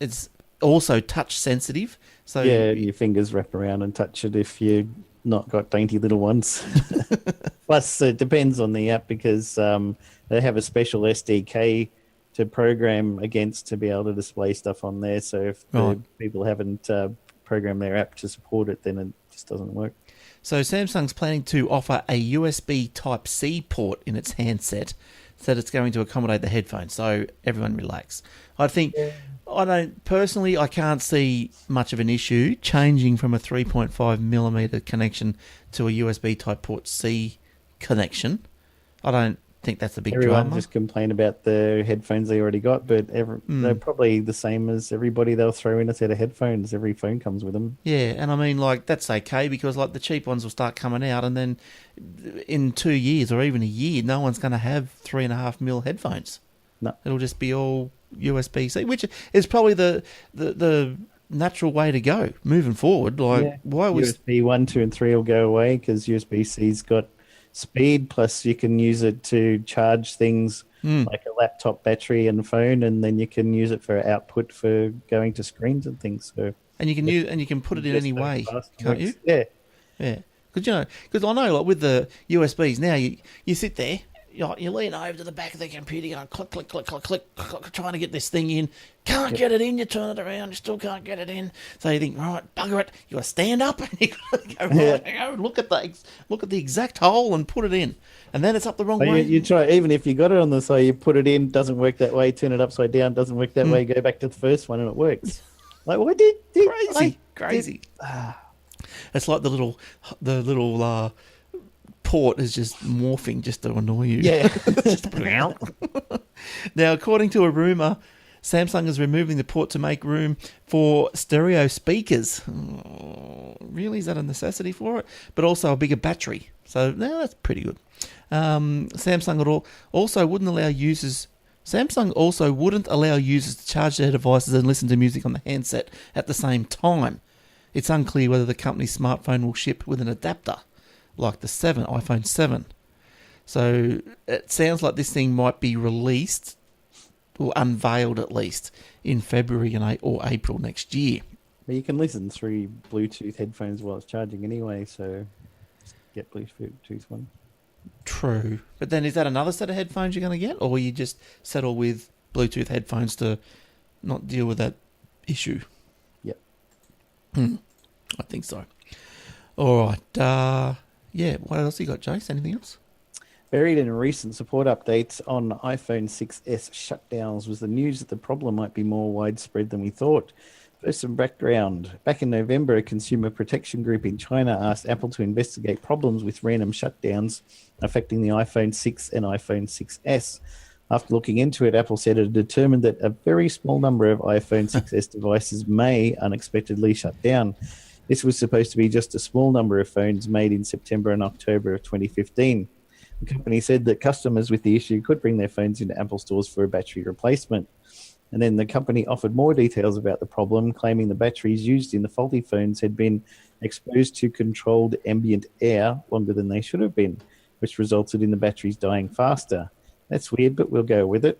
it's also touch sensitive. So yeah, your fingers wrap around and touch it if you not got dainty little ones. Plus, it depends on the app because they have a special SDK to program against to be able to display stuff on there. So if people haven't programmed their app to support it, then it just doesn't work. So Samsung's planning to offer a USB Type-C port in its handset, so that it's going to accommodate the headphones. So everyone relax. I think I can't see much of an issue changing from a 3.5mm connection to a USB Type Port C connection. I don't think that's a big drama. Everyone just complain about the headphones they already got, but they're probably the same as everybody. They'll throw in a set of headphones. Every phone comes with them. Yeah, and I mean, like, that's okay because, like, the cheap ones will start coming out, and then in 2 years or even a year, no one's going to have 3.5mm headphones. No. It'll just be all USB-C, which is probably the natural way to go moving forward. Like, why was USB 1, 2, and 3 will go away because USB-C's got speed, plus you can use it to charge things like a laptop battery and phone, and then you can use it for output for going to screens and things. So and you can put it in any way, can't you? Yeah. Because I know, like, with the USBs now, you sit there. You lean over to the back of the computer, you go click, click, click, click, click, click, trying to get this thing in. Can't get it in. You turn it around, you still can't get it in. So you think, right, bugger it. You got to stand up and you got to go look at the exact hole and put it in, and then it's up the wrong way. You try, even if you got it on the side, you put it in, doesn't work that way. Turn it upside down, doesn't work that way. Go back to the first one, and it works. Like, what did crazy? It's like the little port is just morphing just to annoy you. Yeah. Now, according to a rumour, Samsung is removing the port to make room for stereo speakers. Oh, really? Is that a necessity for it? But also a bigger battery. So, no, that's pretty good. Samsung also wouldn't allow users to charge their devices and listen to music on the handset at the same time. It's unclear whether the company's smartphone will ship with an adapter, like the iPhone 7. So it sounds like this thing might be released, or unveiled at least, in February or April next year. But you can listen through Bluetooth headphones while it's charging anyway, so just get Bluetooth one. True. But then is that another set of headphones you're going to get, or will you just settle with Bluetooth headphones to not deal with that issue? Yep. I think so. All right. What else you got, Jace? Anything else? Buried in recent support updates on iPhone 6S shutdowns was the news that the problem might be more widespread than we thought. First, some background. Back in November, a consumer protection group in China asked Apple to investigate problems with random shutdowns affecting the iPhone 6 and iPhone 6S. After looking into it, Apple said it had determined that a very small number of iPhone 6S devices may unexpectedly shut down. This was supposed to be just a small number of phones made in September and October of 2015. The company said that customers with the issue could bring their phones into Apple stores for a battery replacement. And then the company offered more details about the problem, claiming the batteries used in the faulty phones had been exposed to controlled ambient air longer than they should have been, which resulted in the batteries dying faster. That's weird, but we'll go with it.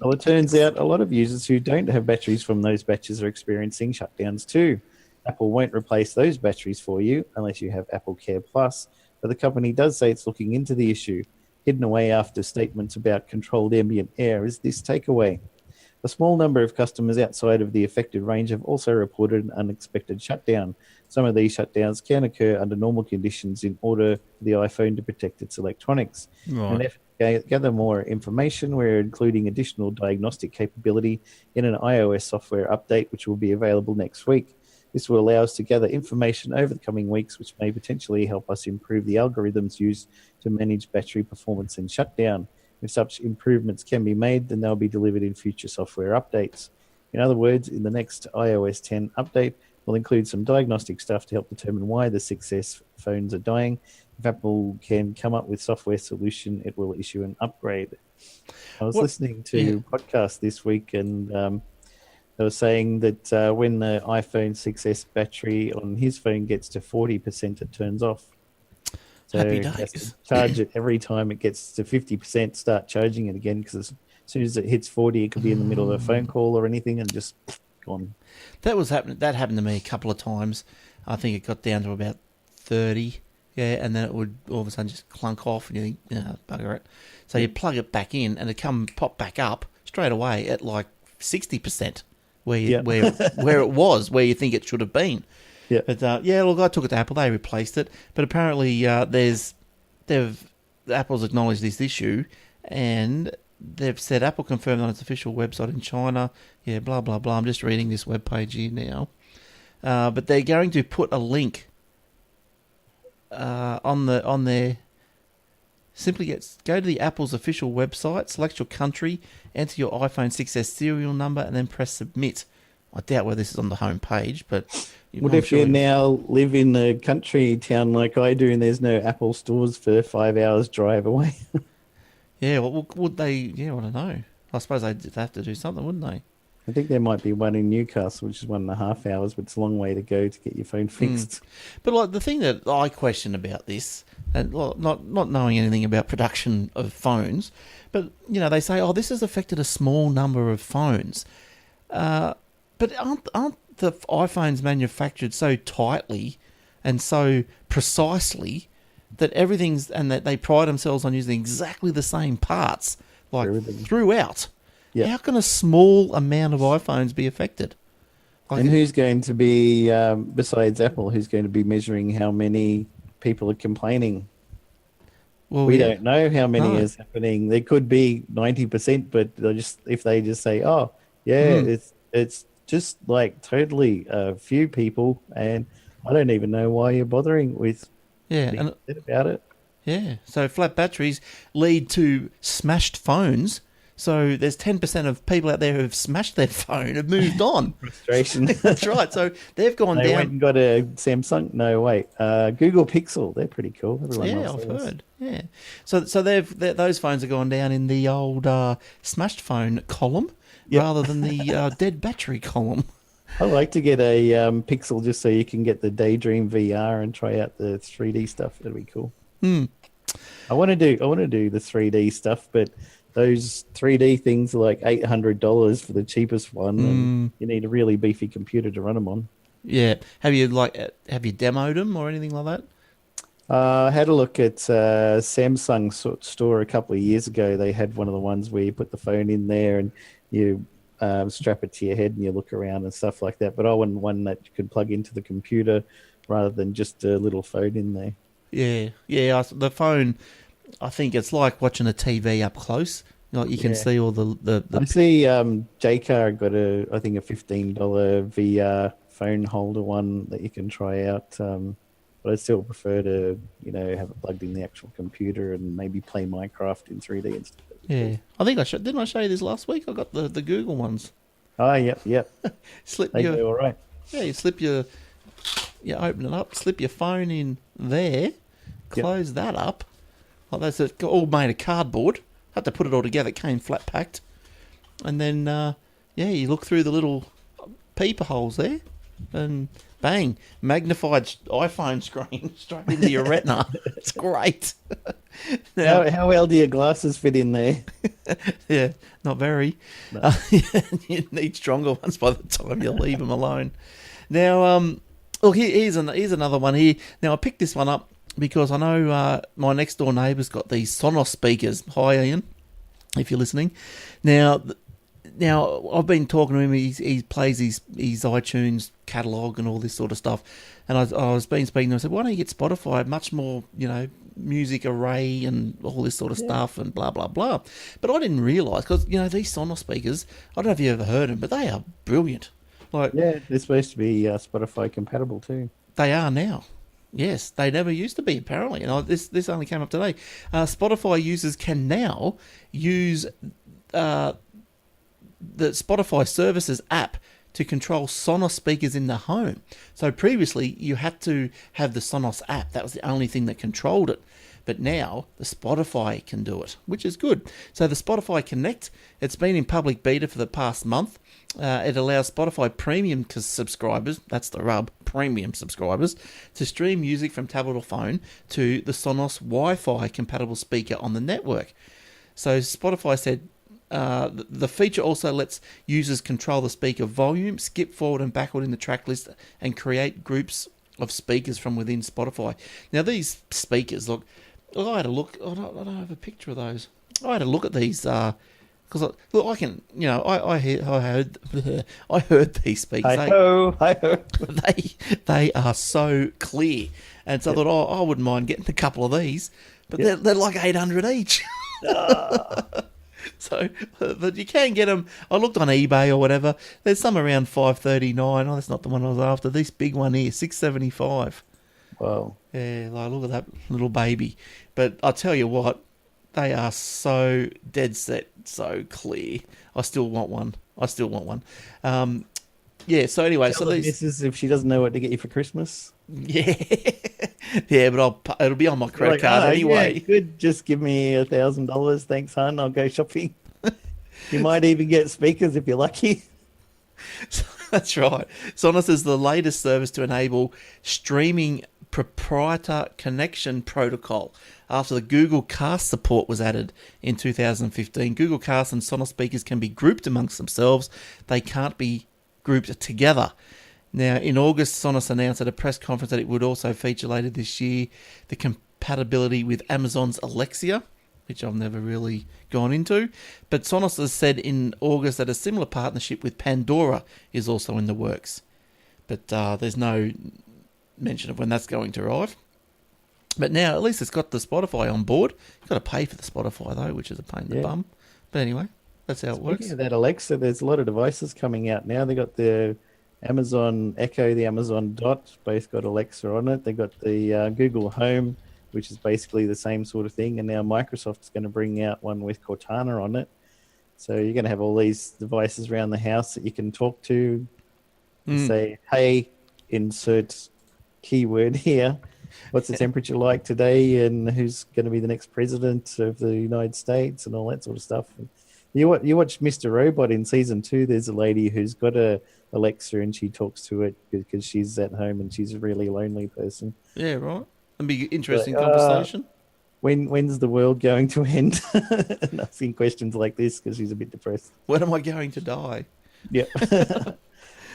Well, it turns out a lot of users who don't have batteries from those batches are experiencing shutdowns too. Apple won't replace those batteries for you unless you have Apple Care Plus, but the company does say it's looking into the issue. Hidden away after statements about controlled ambient air is this takeaway. A small number of customers outside of the affected range have also reported an unexpected shutdown. Some of these shutdowns can occur under normal conditions in order for the iPhone to protect its electronics. Right. In an effort to gather more information, we're including additional diagnostic capability in an iOS software update, which will be available next week. This will allow us to gather information over the coming weeks, which may potentially help us improve the algorithms used to manage battery performance and shutdown. If such improvements can be made, then they'll be delivered in future software updates. In other words, in the next iOS 10 update, we'll include some diagnostic stuff to help determine why the 6S phones are dying. If Apple can come up with software solution, it will issue an upgrade. I was listening to a podcast this week, and they were saying that when the iPhone 6S battery on his phone gets to 40%, it turns off. So Happy days. Charge it every time it gets to 50%, start charging it again, because as soon as it hits 40, it could be in the middle of a phone call or anything and just gone. That happened to me a couple of times. I think it got down to about 30, and then it would all of a sudden just clunk off, and you think, bugger it. So you plug it back in, and it pop back up straight away at like 60%, where it was, where you think it should have been. Yeah. But look, I took it to Apple. They replaced it, but apparently Apple's acknowledged this issue, and they've said Apple confirmed on its official website in China. Yeah, blah blah blah. I'm just reading this webpage here now, but they're going to put a link on their. Simply go to the Apple's official website, select your country, enter your iPhone 6S serial number, and then press submit. I doubt whether this is on the home page, but... What if you now live in a country town like I do and there's no Apple stores for 5 hours drive away? Yeah, well, would they... Yeah, I don't know. I suppose they'd have to do something, wouldn't they? I think there might be one in Newcastle, which is 1.5 hours, but it's a long way to go to get your phone fixed. But like the thing that I question about this, and not knowing anything about production of phones, but they say, this has affected a small number of phones. But aren't the iPhones manufactured so tightly and so precisely that that they pride themselves on using exactly the same parts throughout? Yep. How can a small amount of iPhones be affected? And who's going to be, besides Apple, who's going to be measuring how many people are complaining? Well, we don't know how many is happening. There could be 90%, but if they just say, it's just like totally a few people, and I don't even know why you're bothering with about it. Yeah, so flat batteries lead to smashed phones. So there's 10% of people out there who have smashed their phone, have moved on. Frustration. That's right. So they've gone down. They went and got a Samsung. No, wait. Google Pixel. They're pretty cool. I've heard. Yeah. So those phones have gone down in the old smashed phone column rather than the dead battery column. I like to get a Pixel just so you can get the Daydream VR and try out the 3D stuff. That'd be cool. I want to do the 3D stuff, but those 3D things are like $800 for the cheapest one, and you need a really beefy computer to run them on. Yeah. Have you demoed them or anything like that? I had a look at Samsung store a couple of years ago. They had one of the ones where you put the phone in there and you strap it to your head and you look around and stuff like that. But I wanted one that you could plug into the computer rather than just a little phone in there. Yeah. The phone, I think it's like watching a TV up close. Like you can see all the. I see J-Car got a $15 VR phone holder one that you can try out. But I still prefer to, have it plugged in the actual computer and maybe play Minecraft in 3D and stuff. Yeah, I think didn't I show you this last week? I got the Google ones. Oh, yep. They go all right. Yeah, you open it up, slip your phone in there, close that up. Like that's all made of cardboard. Had to put it all together. It came flat packed, and then you look through the little peeper holes there. and bang, magnified iPhone screen straight into your retina. It's great. Now, How well do your glasses fit in there? yeah, not very. No. You need stronger ones by the time you leave them alone. Now, look, here's another one here. Now, I picked this one up because I know my next door neighbour's got these Sonos speakers. Hi, Ian, if you're listening. Now, I've been talking to him. He plays his iTunes catalogue and all this sort of stuff. And I was speaking to him. I said, why don't you get Spotify? Much more, music array and all this sort of stuff and blah, blah, blah. But I didn't realise, because, these Sonos speakers, I don't know if you ever heard them, but they are brilliant. Like, Yeah, they're supposed to be Spotify compatible too. they are now. Yes, they never used to be, apparently. And this only came up today. Spotify users can now use the Spotify Services app to control Sonos speakers in the home. So previously, you had to have the Sonos app. That was the only thing that controlled it. But now, the Spotify can do it, which is good. So the Spotify Connect, it's been in public beta for the past month. It allows Spotify Premium subscribers, that's the rub, Premium subscribers, to stream music from tablet or phone to the Sonos Wi-Fi compatible speaker on the network. So Spotify said, the feature also lets users control the speaker volume, skip forward and backward in the track list, and create groups of speakers from within Spotify. Now, these speakers, look, I had a look. I don't have a picture of those. I had a look at these because I can, I heard these speakers. Hi ho. They are so clear, and so I thought, I wouldn't mind getting a couple of these, but they're like 800 each. So, but you can get them. I looked on eBay or whatever. There's some around $539. Oh, that's not the one I was after. This big one here, $675. Wow. Yeah, like, look at that little baby. But I'll tell you what, they are so dead set, so clear. I still want one. Yeah. So anyway, Tell the missus if she doesn't know what to get you for Christmas. Yeah, yeah, but it'll be on my credit card anyway. Yeah, good. Just give me $1,000, thanks, hon. I'll go shopping. You might even get speakers if you're lucky. That's right. Sonos is the latest service to enable streaming proprietor connection protocol after the Google Cast support was added in 2015. Google Cast and Sonos speakers can be grouped amongst themselves. They can't be grouped together. Now, in August, Sonos announced at a press conference that it would also feature later this year the compatibility with Amazon's Alexa, which I've never really gone into. But Sonos has said in August that a similar partnership with Pandora is also in the works. But there's no mention of when that's going to arrive. But now, at least it's got the Spotify on board. You've got to pay for the Spotify, though, which is a pain in the bum. But anyway, that's how it works. Speaking of that Alexa, there's a lot of devices coming out now. They got the Amazon Echo, the Amazon Dot, both got Alexa on it. They got the Google Home, which is basically the same sort of thing. And now Microsoft's going to bring out one with Cortana on it. So you're going to have all these devices around the house that you can talk to. Say, hey, insert keyword here. What's the temperature like today? And who's going to be the next president of the United States and all that sort of stuff. And you watch Mr. Robot in season 2. There's a lady who's got a Alexa and she talks to it because she's at home and she's a really lonely person. Yeah, right. It'd be interesting conversation. When's the world going to end? And asking questions like this because she's a bit depressed. When am I going to die? Yeah.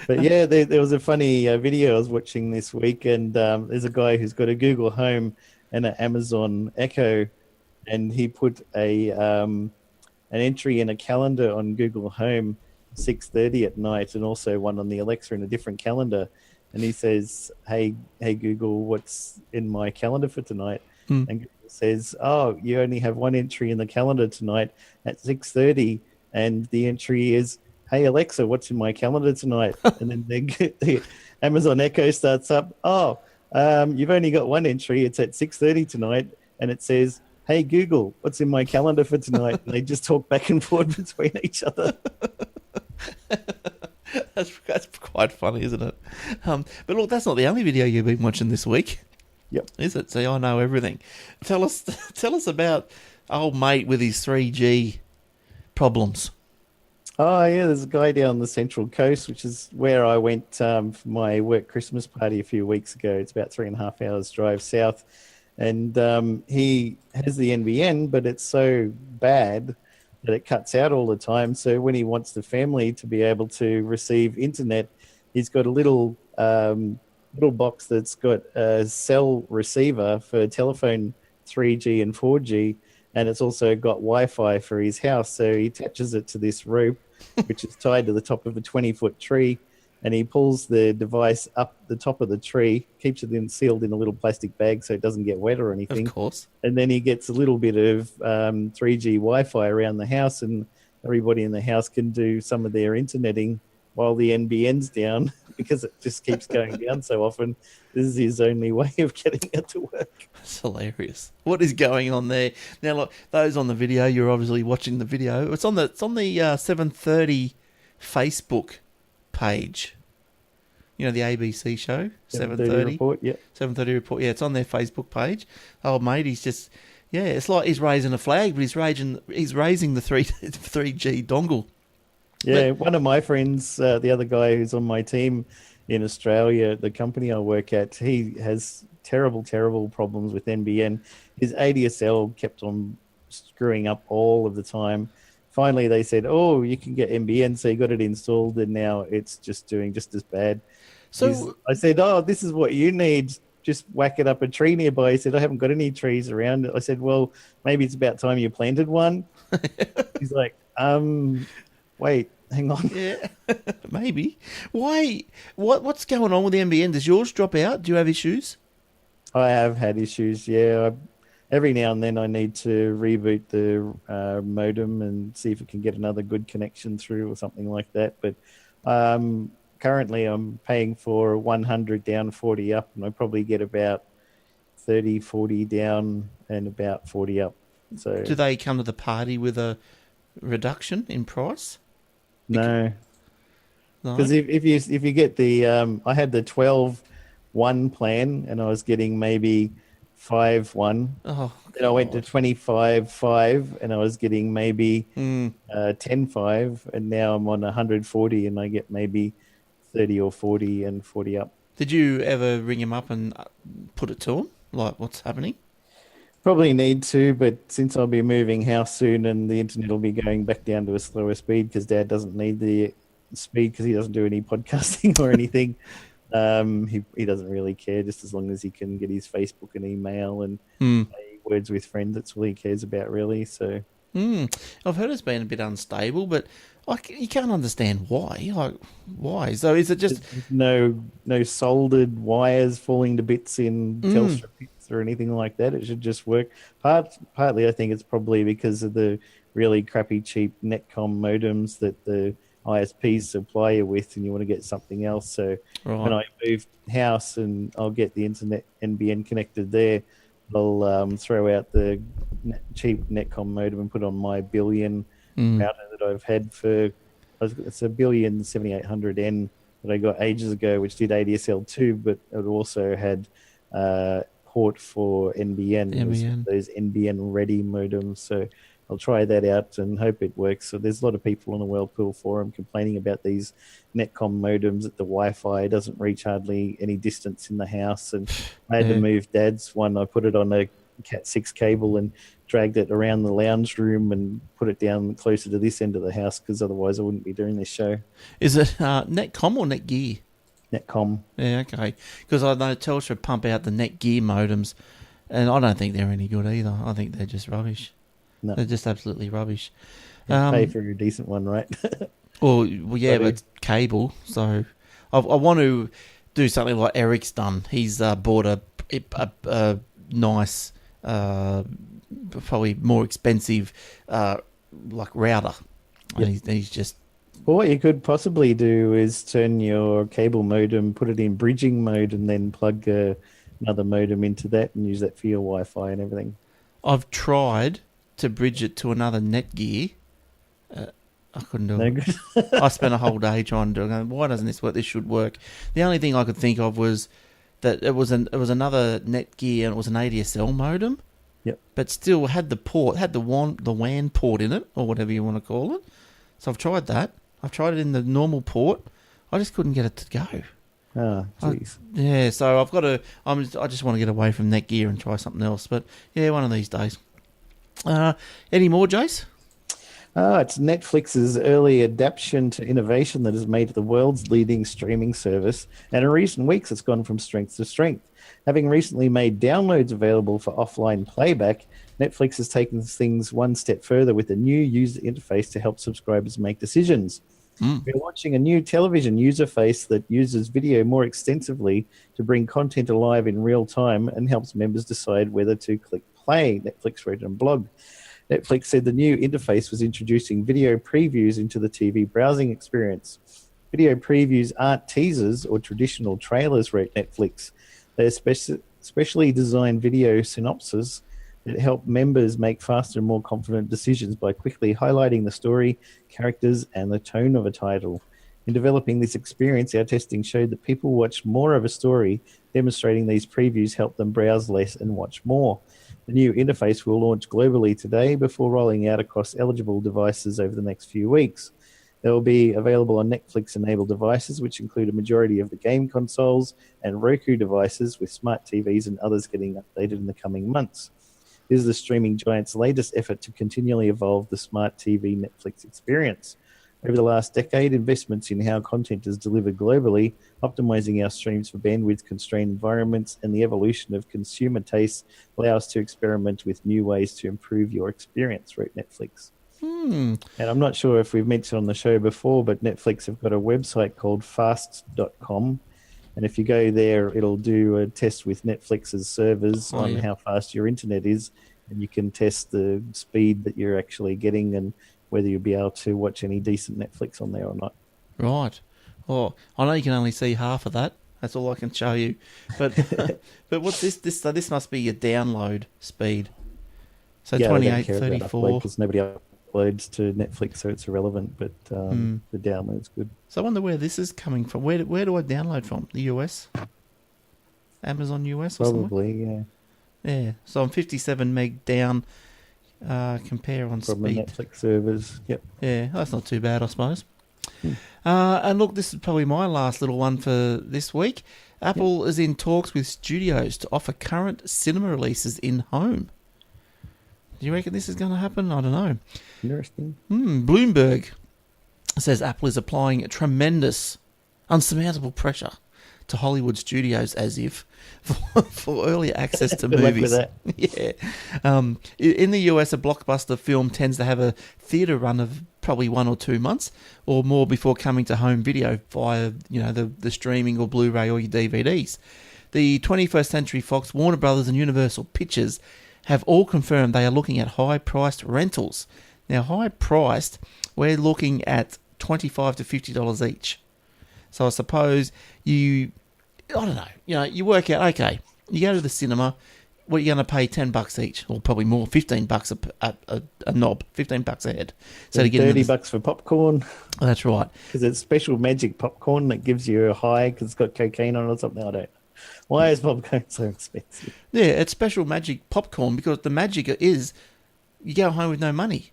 But yeah, there was a funny video I was watching this week, and there's a guy who's got a Google Home and an Amazon Echo, and he put an entry in a calendar on Google Home, 6:30 at night, and also one on the Alexa in a different calendar. And he says, "Hey Google, what's in my calendar for tonight?" And Google says, "Oh, you only have one entry in the calendar tonight at 6:30, and the entry is, hey Alexa, what's in my calendar tonight?" And then the Amazon Echo starts up. "Oh, you've only got one entry. It's at 6:30 tonight, and it says, hey Google, what's in my calendar for tonight?" And they just talk back and forth between each other. That's quite funny, isn't it? But look, that's not the only video you've been watching this week. Yep. Is it? See, I know everything. Tell us about old mate with his 3G problems. Oh yeah, there's a guy down the Central Coast, which is where I went for my work Christmas party a few weeks ago. It's about 3.5 hours drive south, and he has the NBN, but it's so bad that it cuts out all the time. So when he wants the family to be able to receive internet, he's got a little box that's got a cell receiver for telephone 3G and 4G, and it's also got Wi-Fi for his house. So he attaches it to this rope, which is tied to the top of a 20-foot tree, and he pulls the device up the top of the tree, keeps it sealed in a little plastic bag so it doesn't get wet or Of anything. course. And then he gets a little bit of 3G Wi-Fi around the house, and everybody in the house can do some of their interneting while the NBN's down because it just keeps going down so often. This is his only way of getting it to work. It's hilarious. What is going on there? Now, look, those on the video, you're obviously watching the video. It's on the 7:30 Facebook page. You know, the ABC show, 7:30 report, yeah. 7:30 report. Yeah, it's on their Facebook page. Oh, mate, he's just, yeah, it's like he's raising a flag, but he's raising the 3G dongle. Yeah, one of my friends, the other guy who's on my team in Australia, the company I work at, he has terrible, terrible problems with NBN. His ADSL kept on screwing up all of the time. Finally, they said, "Oh, you can get NBN," so he got it installed, and now it's just doing just as bad. So, I said, "Oh, this is what you need. Just whack it up a tree nearby." He said, "I haven't got any trees around." I said, "Well, maybe it's about time you planted one." He's like, wait, hang on. yeah, maybe. Why? What's going on with the NBN? Does yours drop out? Do you have issues? I have had issues. Yeah, every now and then I need to reboot the modem and see if it can get another good connection through or something like that. But currently, I'm paying for 100 down, 40 up, and I probably get about 30, 40 down, and about 40 up. So Do they come to the party with a reduction in price? no, No. because if you get the I had the 12 1 plan, and I was getting maybe 5 1. Oh, Then I went to God. 25 5, and I was getting maybe Hmm. 10 5, and now I'm on 140, and I get maybe 30 or 40 and 40 up. Did you ever ring him up and put it to him? Like, what's happening? Probably need to, but since I'll be moving house soon, and the internet will be going back down to a slower speed because Dad doesn't need the speed because he doesn't do any podcasting or anything. He doesn't really care, just as long as he can get his Facebook and email and Hmm. words with friends. That's all he cares about, really. So Hmm. I've heard it's been a bit unstable, but you can't understand why. Like, why? So is it just... there's no soldered wires falling to bits in Telstra pits or anything like that. It should just work. Partly, I think it's probably because of the really crappy, cheap Netcom modems that the ISPs supply you with, and you want to get something else. So when Right. I move house and I'll get the internet NBN connected there, I'll throw out the cheap Netcom modem and put on my billion Hmm. router that I've had for... it's a billion 7800N that I got ages ago, which did ADSL2, but it also had port for NBN. It was NBN. those NBN ready modems. So I'll try that out and hope it works. So there's a lot of people on the Whirlpool forum complaining about these Netcom modems that the Wi-Fi doesn't reach hardly any distance in the house. And I had to Yeah. move Dad's one. I put it on a Cat6 cable and dragged it around the lounge room and put it down closer to this end of the house because otherwise I wouldn't be doing this show. Is it Netcom or Netgear? Netcom. Yeah, okay. Because I know Telstra pump out the Netgear modems, and I don't think they're any good either. I think they're just rubbish. No. They're just absolutely rubbish. Pay for a decent one, right? Well, yeah, but it's cable. So I want to do something like Eric's done. He's bought a nice, probably more expensive, like router. Yep. And he's just... Well, what you could possibly do is turn your cable modem, put it in bridging mode, and then plug another modem into that and use that for your Wi-Fi and everything. I've tried to bridge it to another Netgear. I couldn't do No it. good. I spent a whole day trying to do it. Going, why doesn't this work? This should work. The only thing I could think of was that it was another Netgear and it was an ADSL modem. Yep. But still had the WAN port in it, or whatever you want to call it. So I've tried that. I've tried it in the normal port. I just couldn't get it to go. Oh, jeez. Yeah, so I've got to. I just want to get away from Netgear and try something else. But yeah, one of these days. Any more, Jace? It's Netflix's early adaptation to innovation that has made it the world's leading streaming service, and in recent weeks it's gone from strength to strength. Having recently made downloads available for offline playback, Netflix has taken things one step further with a new user interface to help subscribers make decisions. We're launching a new television user face that uses video more extensively to bring content alive in real time and helps members decide whether to click play, Netflix wrote in a blog. Netflix said the new interface was introducing video previews into the TV browsing experience. Video previews aren't teasers or traditional trailers, wrote Netflix. They're specially designed video synopses that help members make faster and more confident decisions by quickly highlighting the story, characters, and the tone of a title. In developing this experience, our testing showed that people watch more of a story, demonstrating these previews help them browse less and watch more. The new interface will launch globally today before rolling out across eligible devices over the next few weeks. It will be available on Netflix-enabled devices, which include a majority of the game consoles, and Roku devices, with smart TVs and others getting updated in the coming months. This is the streaming giant's latest effort to continually evolve the smart TV Netflix experience. Over the last decade, investments in how content is delivered globally, optimizing our streams for bandwidth-constrained environments, and the evolution of consumer tastes allow us to experiment with new ways to improve your experience, wrote Netflix. And I'm not sure if we've mentioned on the show before, but Netflix have got a website called fast.com. And if you go there, it'll do a test with Netflix's servers on how fast your internet is. And you can test the speed that you're actually getting and whether you'll be able to watch any decent Netflix on there or not. Right. Oh, I know you can only see half of that. That's all I can show you. But but what's this? So this must be your download speed. So yeah, 28, 34. Because nobody uploads to Netflix, so it's irrelevant. But the download's good. So I wonder where this is coming from. Where do I download from? The US? Amazon US or Probably, something? Yeah. So I'm 57 meg down. Compare on from speed. the Netflix servers. Yep. Yeah, that's not too bad, I suppose. And look, this is probably my last little one for this week. Apple is in talks with studios to offer current cinema releases in home. Do you reckon this is going to happen? I don't know. Interesting. Bloomberg says Apple is applying a tremendous, unsurmountable pressure to Hollywood studios as if for early access to movies. Luck with that. Yeah. In the US, a blockbuster film tends to have a theatre run of probably 1 or 2 months or more before coming to home video via, the streaming or Blu-ray or your DVDs. The 21st Century Fox, Warner Brothers and Universal Pictures have all confirmed they are looking at high-priced rentals. Now, high-priced, we're looking at $25 to $50 each. So I suppose I don't know, you work out, okay, you go to the cinema, what are you going to pay $10 each, or probably more, $15 a knob, $15 a head. So to get $30 for popcorn. That's right. Because it's special magic popcorn that gives you a high because it's got cocaine on it or something. I don't know. Why is popcorn so expensive? Yeah, it's special magic popcorn because the magic is you go home with no money.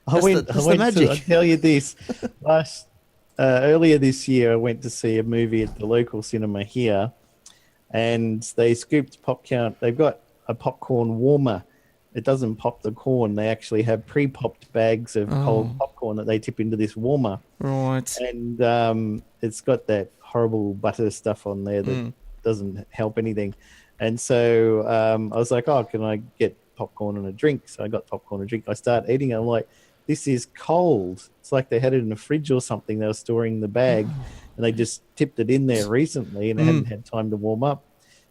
I went the magic. I'll tell you this. Earlier this year, I went to see a movie at the local cinema here, and they scooped popcorn. They've got a popcorn warmer. It doesn't pop the corn. They actually have pre-popped bags of cold popcorn that they tip into this warmer. Right. And it's got that horrible butter stuff on there that doesn't help anything. And so I was like, can I get popcorn and a drink? So I got popcorn and a drink. I start eating it. I'm like, this is cold. It's like they had it in a fridge or something. They were storing the bag and they just tipped it in there recently and it hadn't had time to warm up.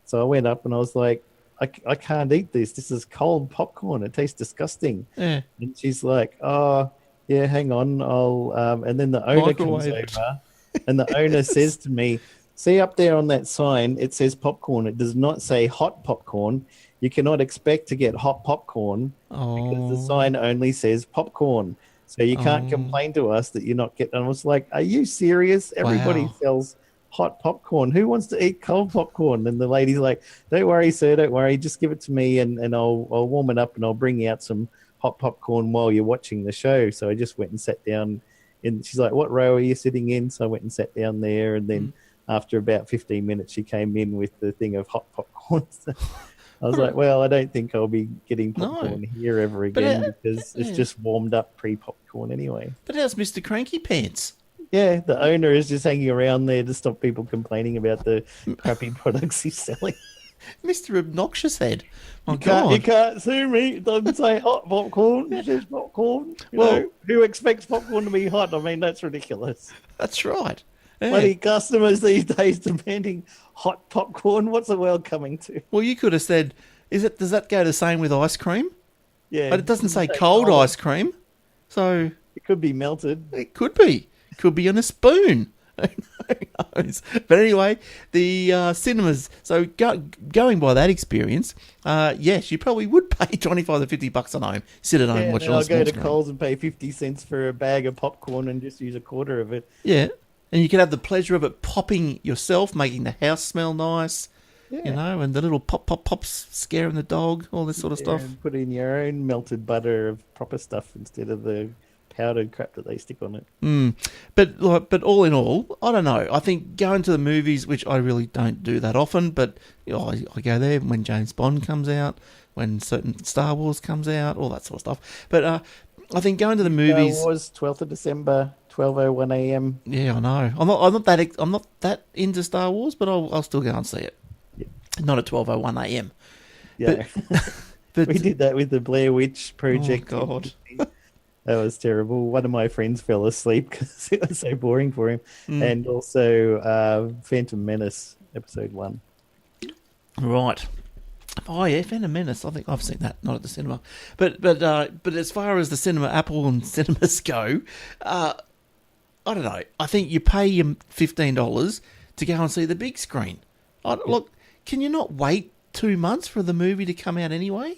So I went up and I was like, I can't eat this. This is cold popcorn. It tastes disgusting. Yeah. And she's like, yeah, hang on. I'll, and then the owner comes over and the owner says to me, see up there on that sign, it says popcorn. It does not say hot popcorn. You cannot expect to get hot popcorn because the sign only says popcorn. So you can't complain to us that you're not getting. I was like, are you serious? Everybody sells hot popcorn. Who wants to eat cold popcorn? And the lady's like, don't worry, sir, don't worry. Just give it to me and I'll warm it up and I'll bring you out some hot popcorn while you're watching the show. So I just went and sat down And she's like, "What row are you sitting in?" So I went and sat down there, and then after about 15 minutes, she came in with the thing of hot popcorn. I was like, "Well, I don't think I'll be getting popcorn here ever again because it's just warmed up pre-popcorn anyway." But how's Mr. Cranky Pants? Yeah, the owner is just hanging around there to stop people complaining about the crappy products he's selling. Mr. Obnoxious Head. My God. You can't sue me. It doesn't say hot popcorn. It says popcorn. You know, who expects popcorn to be hot? I mean, that's ridiculous. That's right. Yeah. Bloody customers these days demanding hot popcorn. What's the world coming to? Well, you could have said, does that go the same with ice cream? Yeah. But it doesn't say cold ice cream. So it could be melted. It could be. It could be in a spoon. Who knows? But anyway, the cinemas. So going by that experience, yes, you probably would pay $25 to $50 a home. Sit at home and watch it on a small I'll go to screen. Coles and pay 50 cents for a bag of popcorn and just use a quarter of it. Yeah, and you can have the pleasure of it popping yourself, making the house smell nice. Yeah. You know, and the little pops scaring the dog, all this sort of stuff. And put in your own melted butter of proper stuff instead of the powdered crap that they stick on it. But all in all, I don't know. I think going to the movies, which I really don't do that often, but I go there when James Bond comes out, when certain Star Wars comes out, all that sort of stuff. But I think going to the movies. Star Wars, 12th of December, 12:01 a.m. Yeah, I know. I'm not that into Star Wars, but I'll still go and see it. Yeah. Not at 12:01 a.m. Yeah, but we did that with the Blair Witch Project. Oh God. That was terrible. One of my friends fell asleep because it was so boring for him. And also Phantom Menace, episode 1. Right. Oh, yeah, Phantom Menace. I think I've seen that, not at the cinema. But as far as the cinema, Apple and cinemas go, I don't know. I think you pay your $15 to go and see the big screen. Look, can you not wait 2 months for the movie to come out anyway?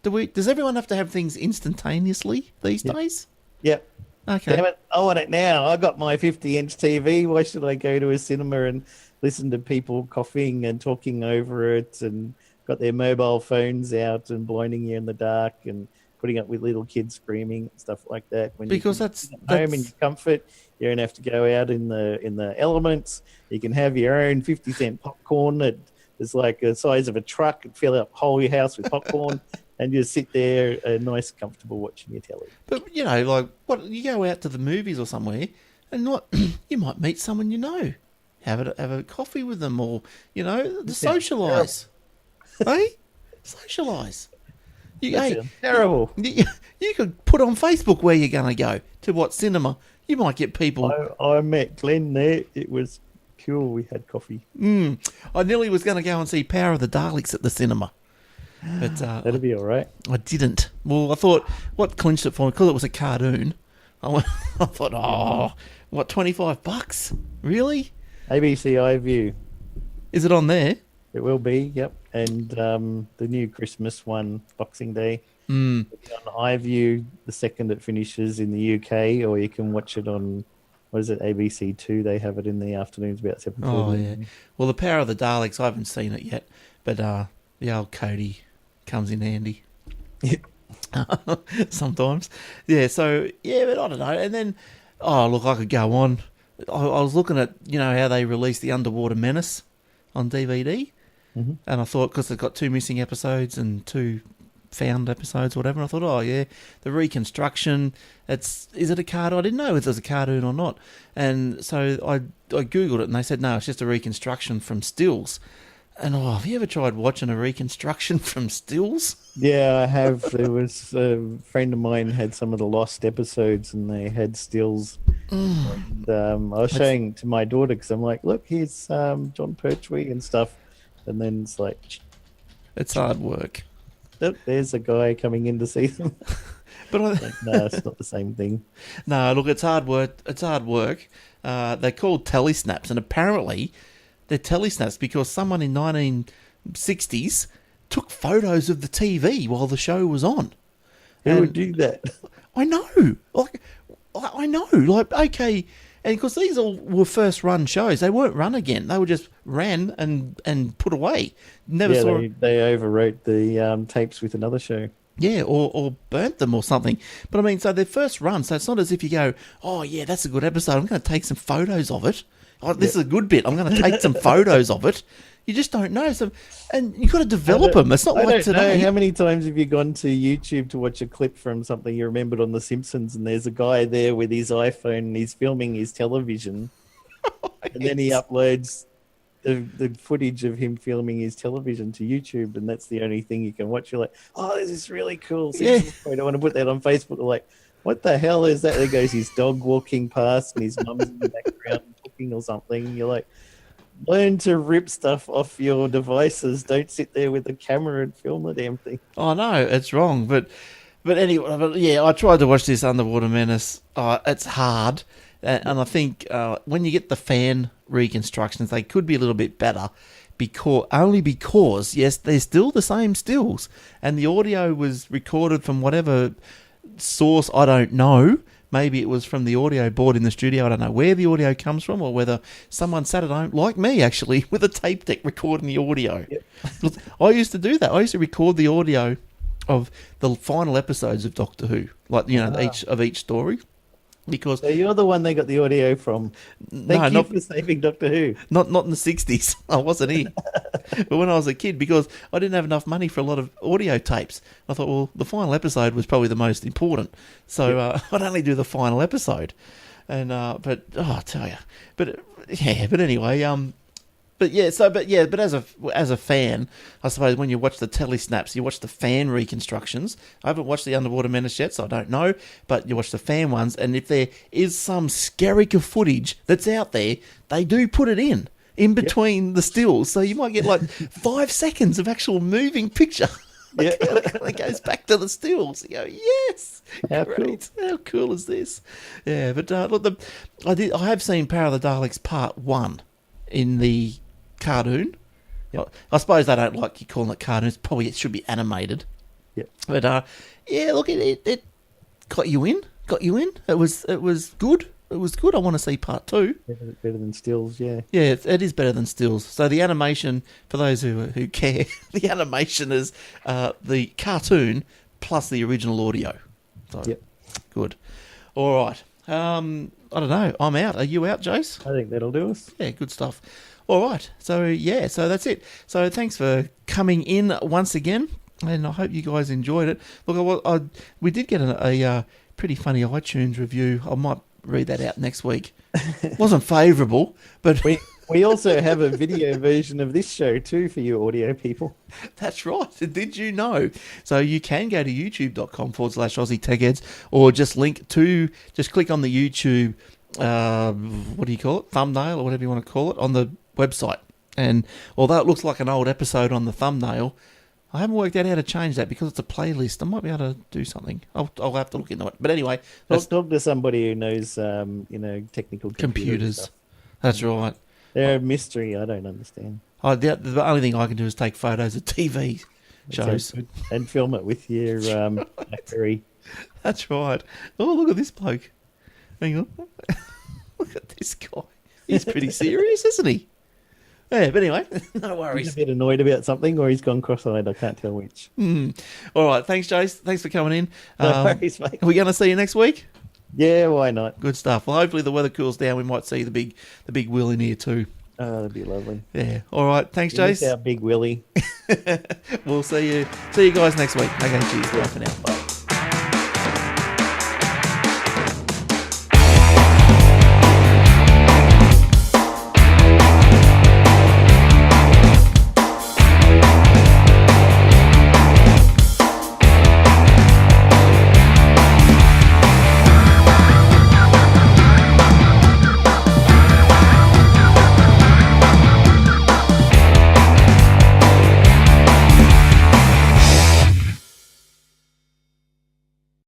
Does everyone have to have things instantaneously these days? Yep. Okay. Damn it, I want it now. I got my 50-inch TV. Why should I go to a cinema and listen to people coughing and talking over it and got their mobile phones out and blinding you in the dark and putting up with little kids screaming and stuff like that? Because that's home in your comfort. You don't have to go out in the elements. You can have your own 50-cent popcorn that is like the size of a truck and fill up whole your house with popcorn and just sit there nice, comfortable watching your telly. But, you go out to the movies or somewhere and you might meet someone you know. Have a coffee with them or, socialise. Hey? Socialise. Terrible. You could put on Facebook where you're going to go, to what cinema. You might get people. I met Glenn there. It was cool. We had coffee. I nearly was going to go and see Power of the Daleks at the cinema. But that'd be all right. I didn't. Well, I thought what clinched it for me, because it was a cartoon. I thought, what, $25? Really? ABC iView. Is it on there? It will be, yep. And the new Christmas one, Boxing Day. Mm. On iView, the second it finishes in the UK, or you can watch it on, what is it, ABC2. They have it in the afternoons about 7:40. Oh, yeah. Well, the Power of the Daleks, I haven't seen it yet. But the old Cody comes in handy. Sometimes. Yeah, so, but I don't know. And then, I could go on. I was looking at, how they released The Underwater Menace on DVD. Mm-hmm. And I thought, because they've got 2 missing episodes and 2 found episodes or whatever, and I thought, the reconstruction, is it a cartoon? I didn't know if it was a cartoon or not. And so I Googled it, and they said, no, it's just a reconstruction from stills. And have you ever tried watching a reconstruction from stills? Yeah, I have. There was a friend of mine had some of the lost episodes, and they had stills. And, I was showing to my daughter because I'm like, look, here's John Pertwee and stuff. And then it's like, it's hard work. Look, there's a guy coming in to see them. But no, it's not the same thing. No, look, it's hard work. It's hard work. They're called telesnaps, and apparently they're telesnaps because someone in 1960s took photos of the TV while the show was on. Who would do that? I know. I know. Okay. And because these all were first run shows, they weren't run again. They were just ran and put away. Never saw. They overwrote the tapes with another show. Yeah, or burnt them or something. But I mean, so their first run, so it's not as if you go, oh yeah, that's a good episode, I'm going to take some photos of it. Oh, this is a good bit, I'm going to take some photos of it. You just don't know. So, and you've got to develop them. It's not like today. How many times have you gone to YouTube to watch a clip from something you remembered on The Simpsons, and there's a guy there with his iPhone and he's filming his television, and then he uploads the footage of him filming his television to YouTube, and that's the only thing you can watch. You're like, oh, this is really cool. Simpsons photo. I want to put that on Facebook. Like, what the hell is that? There goes his dog walking past and his mum's in the background cooking or something. You're like, learn to rip stuff off your devices. Don't sit there with a camera and film the damn thing. Oh no, it's wrong. But anyway, yeah, I tried to watch this Underwater Menace. It's hard, and I think when you get the fan reconstructions, they could be a little bit better. Because yes, they're still the same stills, and the audio was recorded from whatever source, I don't know. Maybe it was from the audio board in the studio. I don't know where the audio comes from, or whether someone sat at home, like me actually, with a tape deck recording the audio. Yep. I used to do that. I used to record the audio of the final episodes of Doctor Who, like, you know, each story. Because so you're the one they got the audio from. Thank you for saving Doctor Who. Not in the 60s. I wasn't here. But when I was a kid, because I didn't have enough money for a lot of audio tapes, I thought, well, the final episode was probably the most important. So I'd only do the final episode. And but I tell you, but anyway, but as a fan, I suppose when you watch the telly snaps, you watch the fan reconstructions. I haven't watched the Underwater Menace yet, so I don't know. But you watch the fan ones, and if there is some skerrick of footage that's out there, they do put it in between the stills. So you might get like 5 seconds of actual moving picture. It goes back to the stills. You go, yes, how great. Cool. How cool is this? Yeah, but look, I have seen Power of the Daleks Part 1 in the cartoon. Yep. I suppose they don't like you calling it cartoons. Probably it should be animated. Yep. But look, it got you in. It was good. It was good. I want to see part 2. Better than stills, yeah. Yeah, it is better than stills. So the animation, for those who care, the animation is the cartoon plus the original audio. So, good. All right. I don't know. I'm out. Are you out, Jace? I think that'll do us. Yeah, good stuff. All right. So that's it. So thanks for coming in once again, and I hope you guys enjoyed it. Look, we did get a pretty funny iTunes review. I might read that out next week. Wasn't favourable, but we also have a video version of this show too for you audio people. That's right. Did you know? So you can go to youtube.com/Aussie Tech Heads, or just click on the YouTube, what do you call it? Thumbnail or whatever you want to call it on the website. And although it looks like an old episode on the thumbnail, I haven't worked out how to change that because it's a playlist. I might be able to do something. I'll have to look into it. But anyway, let's talk to somebody who knows, technical computers. That's right. They're a mystery. I don't understand. The only thing I can do is take photos of TV shows and film it with your BlackBerry. That's right. Oh, look at this bloke. Hang on. Look at this guy. He's pretty serious, isn't he? Yeah, but anyway, no worries. He's a bit annoyed about something, or he's gone cross-eyed. I can't tell which. All right, thanks, Jace. Thanks for coming in. No worries, mate. Are we going to see you next week? Yeah, why not? Good stuff. Well, hopefully the weather cools down. We might see the big Will in here too. Oh, that'd be lovely. Yeah. All right. Thanks, Jace. Our big Willie. We'll see you guys next week. Okay, cheers. Bye for now. Bye.